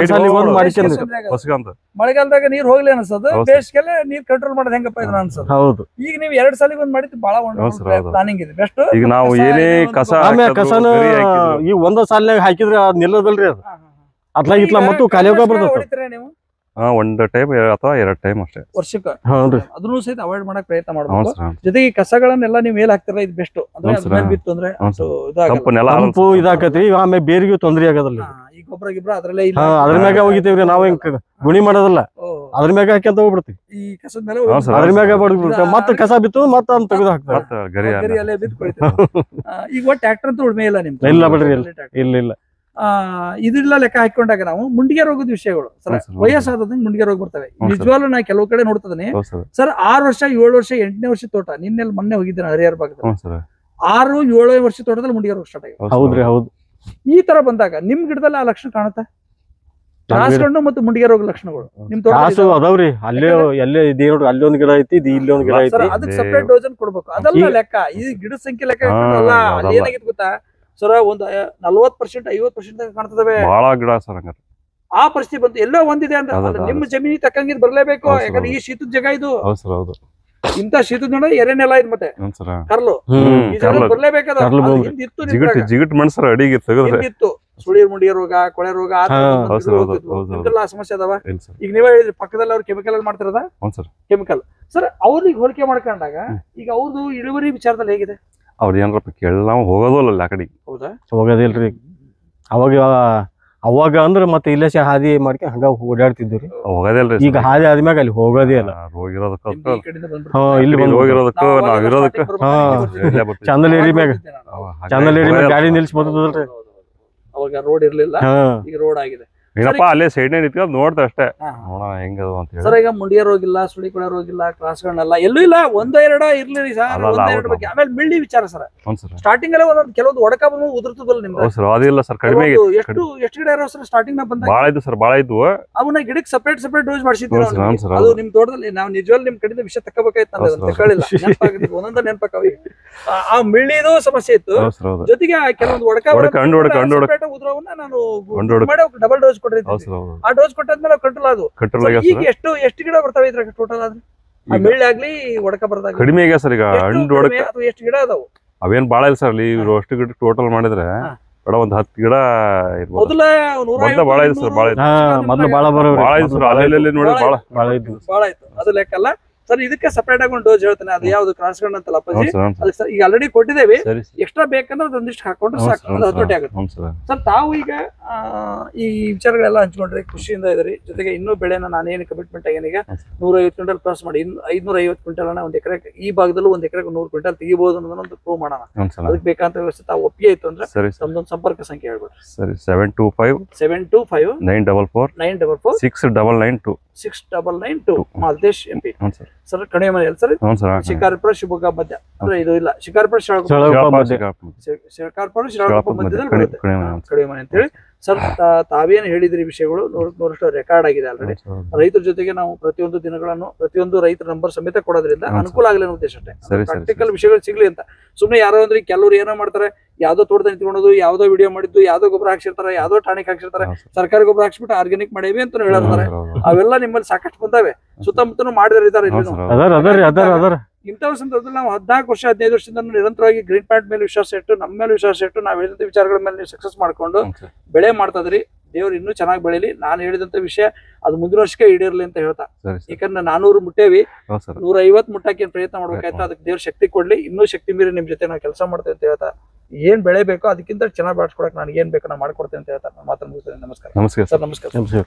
Speaker 1: ಮಳೆಗಾಲದಾಗ ನೀರ್ ಹೋಗ್ಲಿ ಅನ್ಸೋದು, ಬೇಸಿಗೆಲ್ಲ ನೀರ್ ಕಂಟ್ರೋಲ್ ಮಾಡೋದು ಹೆಂಗಪ್ಪ ಇದನ್ನ ಅನ್ಸೋದು.
Speaker 3: ಹೌದು,
Speaker 1: ಈಗ ನೀವು 2 ಸಾಲಿಗೆ ಒಂದ್ ಮಾಡಿದ್ದು ಬಹಳ ಪ್ಲಾನಿಂಗ್ ಇದೆ. ಬೆಸ್ಟ್.
Speaker 2: ಈಗ ನಾವು ಏನೇ
Speaker 3: ಕಸನ ಈ 1 ಸಾಲಿನಾಗ ಹಾಕಿದ್ರೆ ಅದ್ ನಿಲ್ಲೋದಲ್ರಿ, ಅದು ಅತ್ಲಾಗ ಇತ್ಲಾ ಮತ್ತು ಖಾಲಿ ಹೋಗ ಬರ್ತದೆ.
Speaker 1: ನೀವು
Speaker 2: 1 ಟೈಮ್ ಅಥವಾ 2 ಟೈಮ್ ಅಷ್ಟೇ ವರ್ಷಕ್ಕೆ.
Speaker 1: ಅದನ್ನು ಸಹಿತ ಅವಾಯ್ಡ್ ಮಾಡಕ್ ಪ್ರಯತ್ನ ಮಾಡ್ಬೇಕು. ಜೊತೆಗೆ ಕಸಗಳನ್ನೆಲ್ಲ ನೀವು ಮೇಲ್ ಹಾಕ್ತಾರ, ಇದು ಬೆಸ್ಟ್. ಅಂದ್ರೆ ಬಿತ್ತು ಅಂದ್ರೆ
Speaker 3: ಇದಾಕತಿ, ಆಮೇಲೆ ಬೇರೆಗೂ ತೊಂದ್ರೆ ಆಗೋದಿಲ್ಲ.
Speaker 1: ಈ ಗೊಬ್ಬರ ಗಿಬ್ಬರ ಅದ್ರಲ್ಲೇ
Speaker 3: ಅದ್ರ ಮ್ಯಾಗ ಹೋಗಿತೇವ್ರಿ ನಾವು, ಹಿಂಗ್ ಗುಣಿ ಮಾಡೋದಲ್ಲ, ಅದ್ರ ಮ್ಯಾಗ ಹಾಕ್ಯಂತ ಹೋಗ್ಬಿಡ್ತೀವಿ.
Speaker 1: ಈ ಕಸದ ಮೇಲೆ
Speaker 3: ಅದ್ರ ಮ್ಯಾಗ ಬಡ್ಬಿಡ್ತೀವಿ, ಮತ್ತೆ ಕಸ ಬಿತ್ತು ಮತ್ತೆ ಅದನ್ನ ತೆಗೆದು ಹಾಕ್ತಾರೆ.
Speaker 1: ಈಗ ಟ್ರ್ಯಾಕ್ಟರ್ ಅಂತ ಉಳ್ಮೆ ಇಲ್ಲ ನಿಮ್ಗೆ?
Speaker 3: ಇಲ್ಲ ಬಿಡ್ರಿ, ಇಲ್ಲ.
Speaker 1: ಇದೆಲ್ಲ ಲೆಕ್ಕ ಹಾಕೊಂಡಾಗ ನಾವು ಮುಂಡಿಗೆ ರೋಗದ ವಿಷಯಗಳು ವಯಸ್ಸಾದಂಗೆ ಮುಂಡಿಗೆ ರೋಗ ಬರ್ತವೆ. ನಿಜವಾಗ್ಲೂ ನಾ ಕೆಲವು ಕಡೆ ನೋಡ್ತದನಿ ಸರ್, 6 ವರ್ಷ 7 ವರ್ಷ 8ನೇ ವರ್ಷ ತೋಟ. ನಿನ್ನೆಲ್ಲಿ ಮೊನ್ನೆ ಹೋಗಿದ್ದೇನೆ ಹರಿಹರ ಭಾಗದಲ್ಲಿ, 6-7 ವರ್ಷ ತೋಟದಲ್ಲಿ ಮುಂಡಿಗೆ ರೋಗ ಸ್ಟಾರ್ಟ್ ಆಗಿದೆ.
Speaker 3: ಹೌದ್ರಿ, ಹೌದು.
Speaker 1: ಈ ತರ ಬಂದಾಗ ನಿಮ್ ಗಿಡದಲ್ಲಿ ಆ ಲಕ್ಷಣ ಕಾಣುತ್ತಾ? ರಾಸ್ಕೊಂಡು ಮತ್ತು ಮುಂಡಿಗೆ ರೋಗ ಲಕ್ಷಣಗಳು ನಿಮ್ ತೋಟ
Speaker 3: ಅದಾವ್ರಿ. ಅಲ್ಲೇ ಎಲ್ಲೇ ಇದೆ ನೋಡ್ರಿ, ಅಲ್ಲಿ ಒಂದ್ ಗಿಡ ಐತಿ, ಇಲ್ಲಿ ಒಂದ್ ಗಿಡ ಐತಿ.
Speaker 1: ಅದಕ್ಕೆ ಸಪರೇಟ್ ಡೋಸನ್ ಕೊಡ್ಬೇಕು. ಅದಲ್ಲ ಲೆಕ್ಕ, ಈ ಗಿಡ ಸಂಖ್ಯೆ ಲೆಕ್ಕ ಅಲ್ಲ. ಅಲ್ಲಿ ಏನಾಗಿತ್ತು ಗೊತ್ತಾ ಸರ, ಒಂದು 40% 50% ಕಾಣ್ತದವೆ
Speaker 2: ಬಹಳ ಗಿಡ ಸರ್.
Speaker 1: ಆ ಪರಿಸ್ಥಿತಿ ಬಂತು, ಎಲ್ಲೋ ಒಂದಿದೆ ಅಂತ. ನಿಮ್ಮ ಜಮೀನಿ ತಕ್ಕಂಗಿದ್ ಬರ್ಲೇಬೇಕು, ಯಾಕಂದ್ರೆ ಈ ಶೀತದ ಜಾಗ ಇದು. ಇಂತ ಶೀತದ ನೋಡ ಎರೆನೆಲ್ಲ ಇದು, ಮತ್ತೆ ಕರ್ಲು ಬರ್ಲೇಬೇಕಾದ
Speaker 2: ಜಿಗಿಟ್ ಮಣ್ಸರ ಅಡಿಗೆ
Speaker 1: ಇತ್ತು. ಸುಳಿರ್ ಮುಂಡಿಗೆ ರೋಗ, ಕೊಳೆ ರೋಗ, ಸಮಸ್ಯೆ ಅದಾವ. ಈಗ ನೀವೇ ಹೇಳಿದ್ರಿ ಪಕ್ಕದಲ್ಲಿ ಅವ್ರು ಕೆಮಿಕಲ್ ಅಲ್ಲಿ ಮಾಡ್ತಿರದ ಕೆಮಿಕಲ್. ಸರ್, ಅವ್ರಿಗೆ ಹೋಲಿಕೆ ಮಾಡ್ಕೊಂಡಾಗ ಈಗ ಅವ್ರದ್ದು ಇಳುವರಿ ವಿಚಾರದಲ್ಲಿ ಹೇಗಿದೆ?
Speaker 2: ಅವ್ರ ಏನಾರಪ್ಪ ಕೇಳ ನಾವು ಹೋಗೋದಲ್ಲ ಆ ಕಡೆ.
Speaker 1: ಹೌದಾ?
Speaker 3: ಹೋಗೋದಿಲ್ರಿ. ಅವಾಗ ಅಂದ್ರೆ ಮತ್ತೆ ಇಲ್ಲೇ ಹಾದಿ ಮಾಡ್ಕೊಂಡು ಹಂಗ ಓಡಾಡ್ತಿದ್ವಿ.
Speaker 2: ಹೋಗೋದಿಲ್ರಿ.
Speaker 3: ಈಗ ಹಾದಿ ಆದ್ಮ್ಯಾಗ ಅಲ್ಲಿ ಹೋಗೋದೇ ಇಲ್ಲ. ಇಲ್ಲಿ
Speaker 2: ಹೋಗಿರೋದಕ್ಕೂ ನಾವ್ ಇರೋದಕ್ಕೆ
Speaker 3: ಚಂದಲೇರಿ ಮ್ಯಾಗ ಗಾಡಿ ನಿಲ್ಸಿ ಬರ್ತದಲ್ರಿ.
Speaker 1: ಅವಾಗ ರೋಡ್ ಇರ್ಲಿಲ್ಲ, ಈಗ ರೋಡ್ ಆಗಿದೆ.
Speaker 2: ಏನಪ್ಪಾ ಅಲ್ಲೇ ಸೈಡ್ ನಿಂತ್ಕೊಂಡು ನೋಡ್ತಾ ಅಷ್ಟೇ ನೋಡೋಣ ಹೆಂಗದು ಅಂತ ಹೇಳಿ.
Speaker 1: ಸರ್ ಈಗ ಮುಂಡಿಯ ರೋಗ ಇಲ್ಲ, ಸುಳಿ ಕೊಡ ರೋಗ ಇಲ್ಲ, ಕ್ರಾಸ್ಗಳನ್ನೆಲ್ಲ ಎಲ್ಲೂ ಇಲ್ಲ, ಒಂದೋ ಎರಡ ಇರ್ಲಿ ಸರ್, ಒಂದೆರಡು ಬಗ್ಗೆ. ಆಮೇಲೆ ಮಿಳ್ಳಿ ವಿಚಾರ ಸರ್, ಸ್ಟಾರ್ಟಿಂಗ್ ಅಲ್ಲೇ ಒಂದೊಂದು ಕೆಲವೊಂದು ಒಡಕ ಬಂದು ಉದುರ್ತದಲ್ಲ ನಿಮ್ದು.
Speaker 2: ಸರ್ ಅದಿಲ್ಲ ಸರ್, ಕಡಿಮೆ
Speaker 1: ಎಷ್ಟು ಗಿಡ ಇರೋ ಸರ್ ಸ್ಟಾರ್ಟಿಂಗ್ ನ ಬಂದ?
Speaker 2: ಭಾಳ ಇದ್ವು ಸರ್, ಭಾಳ ಇದ್ವು.
Speaker 1: ಅವನ್ನ ಗಿಡಕ್ಕೆ ಸಪರೇಟ್ ಡೋಸ್ ಮಾಡಿಸಿದ್ವಿ. ಅದು ನಿಮ್ ತೋಟದಲ್ಲಿ ನಾವು ನಿಜವಾಗ್ಲೂ ನಿಮ್ ಕಡೆಯಿಂದ ವಿಷಯ ತಗೋಬೇಕಾಯ್ತು, ಕೇಳಿಲ್ಲ, ಒಂದೊಂದ ನೆನಪಾಕವಿ. ಆ ಮಿಳ್ಳಿದು ಸಮಸ್ಯೆ ಇತ್ತು, ಜೊತೆಗೆ ಕೆಲವೊಂದು ಒಡಕ ಉದ್ರವನ್ನ ನಾನು ಡಬಲ್ ಡೋಸ್ ಕೊಟ್ಟಿರ್ತೀನಿ. ಆ ಡೋಸ್ ಕೊಟ್ಟಾದ್ಮೇಲೆ ಕಂಟ್ರೋಲ್ ಅದು. ಈಗ ಎಷ್ಟು ಗಿಡ ಬರ್ತವೆ ಇದ್ರಾಗ ಟೋಟಲ್ ಆದ್ರೆ? ಮಿಳ್ಳಿ ಆಗ್ಲಿ ಒಡಕ ಬರ್ದಾಗ
Speaker 2: ಕಡಿಮೆ ಆಗ್ಯಾವ ಸರ್. ಈಗ ಹಣ್ಣು ಒಡಕ
Speaker 1: ಎಷ್ಟು ಗಿಡ ಅದಾವು?
Speaker 2: ಅವೇನ್ ಬಾಳ ಇಲ್ಲ ಸರ್. ಅಲ್ಲಿ ಅಷ್ಟು ಗಿಡ ಟೋಟಲ್ ಮಾಡಿದ್ರೆ ಬೇಡ ಒಂದ್ 10 ಗಿಡ
Speaker 1: ಮೊದಲ
Speaker 2: ಬಾಳ ಇದೆ ಸರ್, ಬಾಳ
Speaker 3: ಮೊದ್ಲು ಬಾಳ
Speaker 2: ಇದೆ ಸರ್. ಅಲ್ಲಲ್ಲಿ ನೋಡಿ ಬಾಳ
Speaker 1: ಇತ್ತು, ಅದು ಲೆಕ್ಕಲ್ಲ ಸರ್. ಇದಕ್ಕೆ ಸಪರೇಟ್ ಆಗಿ ಒಂದು ಡೋಸ್ ಹೇಳ್ತಾನೆ, ಅದು ಯಾವ್ದು ಕ್ರಾಸ್ಗಂಡ್ ಅಂತಲ್ಲ ಅಪ್ಪಾಜಿ, ಈಗ ಆಲ್ರೆಡಿ ಕೊಟ್ಟಿದ್ದೇವೆ. ಎಕ್ಸ್ಟ್ರಾ ಬೇಕಂದ್ರೆ ಅದೊಂದಿಷ್ಟು ಹಾಕೊಂಡ್ರೆ ಸಾಕು, ಅದು ಹತೋಟಿ ಆಗುತ್ತೆ ಸರ್. ತಾವು ಈಗ ಈ ವಿಚಾರಗಳೆಲ್ಲ ಹಂಚ್ಕೊಂಡ್ರಿ, ಖುಷಿಯಿಂದ ಇದ್ರಿ. ಜೊತೆಗೆ ಇನ್ನೂ ಬೆಳೆನ ನಾನೇನು ಕಮಿಟ್ಮೆಂಟ್ ಆಗೇನೀಗ 150 ಕ್ವಿಂಟಲ್ ಪ್ಲಸ್ ಮಾಡಿ, ಇನ್ನು 550 ಕ್ವಿಂಟಲ್ ಒಂದ್ ಎಕರೆ, ಈ ಭಾಗದಲ್ಲೂ ಒಂದ್ ಎಕರೆಗೆ 100 ಕ್ವಿಂಟಲ್ ತೆಗಿಬಹುದು ಅನ್ನೋದನ್ನ ಪ್ರೂವ್ ಮಾಡೋಣ. ಅದಕ್ಕೆ ಬೇಕಂತ ವ್ಯವಸ್ಥೆ ತಾವು ಒಪ್ಪಿಗೆ ಇತ್ತು ಅಂದ್ರೆ ನಮ್ದೊಂದು ಸಂಪರ್ಕ ಸಂಖ್ಯೆ ಹೇಳ್ಬಿಡ್ರಿ.
Speaker 2: ಸರಿ, 725 944 944 6992 6992
Speaker 1: ಮಾಲ್ತೇಶ್ MP ಸರ್. ಕಡಿಮೆ ಮನೆ ಸರ್, ಶಿಕಾರಿಪುರ ಶಿವಮೊಗ್ಗ ಮಧ್ಯ ಅಂದ್ರೆ ಇದು ಇಲ್ಲ, ಶಿಕಾರಿಪುರ ಶಿರಾಳಕೊಪ್ಪ ಮಧ್ಯದಲ್ಲಿ ಕಡಿಮೆ ಮನೆ ಅಂತ ಹೇಳಿ ಸರ್. ತಾವೇನು ಹೇಳಿದ್ರಿ ವಿಷಯಗಳು 100% ರೆಕಾರ್ಡ್ ಆಗಿದೆ ಆಲ್ರೆಡಿ. ರೈತರ ಜೊತೆಗೆ ನಾವು ಪ್ರತಿಯೊಂದು ದಿನಗಳನ್ನು ಪ್ರತಿಯೊಂದು ರೈತರ ನಂಬರ್ ಸಮೇತ ಕೊಡೋದ್ರಿಂದ ಅನುಕೂಲ ಆಗಲಿ ಅನ್ನೋ ಉದ್ದೇಶ ಅಷ್ಟೇ. ಪ್ರಾಕ್ಟಿಕಲ್ ವಿಷಯಗಳು ಸಿಗ್ಲಿ ಅಂತ. ಸುಮ್ನೆ ಯಾರೋ ಅಂದ್ರೆ ಕೆಲವ್ರು ಏನೋ ಮಾಡ್ತಾರೆ, ಯಾವ್ದೋ ತೋಟದಲ್ಲಿ ನಿಂತ್ಕೊಳ್ಳೋದು, ಯಾವ್ದೋ ವಿಡಿಯೋ ಮಾಡಿದ್ದು, ಯಾವ್ದೋ ಗೊಬ್ಬರ ಹಾಕ್ಸಿರ್ತಾರೆ, ಯಾವ್ದೋ ಟಾನಿಕ್ ಹಾಕ್ಸಿರ್ತಾರೆ, ಸರ್ಕಾರಿ ಗೊಬ್ಬರ ಹಾಕ್ಸ್ಬಿಟ್ಟು ಆರ್ಗ್ಯಾನಿಕ್ ಮಾಡೇವಿ ಅಂತ ಹೇಳಿರ್ತಾರೆ. ಅವೆಲ್ಲ ನಿಮ್ಮಲ್ಲಿ ಸಾಕಷ್ಟು ಬಂದಾವೆ, ಸುತ್ತಮುತ್ತಲು ಮಾಡಿದಾರೆ ಇದಾರೆ. ಇಂತಹ ಸಂದರ್ಭದಲ್ಲಿ ನಾವು 14 ವರ್ಷ 15 ವರ್ಷದಿಂದ ನಿರಂತರವಾಗಿ ಗ್ರೀನ್ ಪ್ಯಾಂಟ್ ಮೇಲೆ ವಿಶ್ವಾಸ ಇಟ್ಟು, ನಮ್ಮ ಮೇಲೆ ವಿಶ್ವಾಸ ಇಟ್ಟು, ನಾವು ಹೇಳಿದಂತ ವಿಚಾರಗಳ ಮೇಲೆ ನೀವು ಸಕ್ಸಸ್ ಮಾಡ್ಕೊಂಡು ಬೆಳೆ ಮಾಡ್ತಾ ಇದ್ರಿ. ದೇವ್ರು ಇನ್ನೂ ಚೆನ್ನಾಗಿ ಬೆಳೀಲಿ. ನಾನು ಹೇಳಿದಂತ ವಿಷಯ ಅದು ಮುಂದಿನ ವರ್ಷಕ್ಕೆ ಈಡೇರ್ಲಿ ಅಂತ ಹೇಳ್ತಾ, ಯಾಕಂದ್ರೆ 400 ಮುಟ್ಟೇವಿ, 150 ಮುಟ್ಟಕ್ಕೆ ಪ್ರಯತ್ನ ಮಾಡ್ಬೇಕಾಯ್ತು. ಅದಕ್ಕೆ ದೇವ್ರ ಶಕ್ತಿ ಕೊಡ್ಲಿ, ಇನ್ನೂ ಶಕ್ತಿ ಮೀರಿ ನಿಮ್ ಜೊತೆ ನಾವು ಕೆಲಸ ಮಾಡ್ತೇವೆ ಅಂತ ಹೇಳ್ತಾ, ಏನ್ ಬೆಳೆ ಬೇಕೋ ಅದಕ್ಕಿಂತ ಚೆನ್ನಾಗಿ ಬಾಡ್ಸ್ಕೊಡಕ್ ನಾನು ಏನ್ ಬೇಕೋ ನಾನು ಮಾಡ್ಕೊಡ್ತೇನೆ ಅಂತ ಹೇಳ್ತಾ ಮಾತನ್ನು ಮುಗಿಸ್ತೇನೆ. ನಮಸ್ಕಾರ.
Speaker 2: ನಮಸ್ಕಾರ
Speaker 1: ಸರ್, ನಮಸ್ಕಾರ.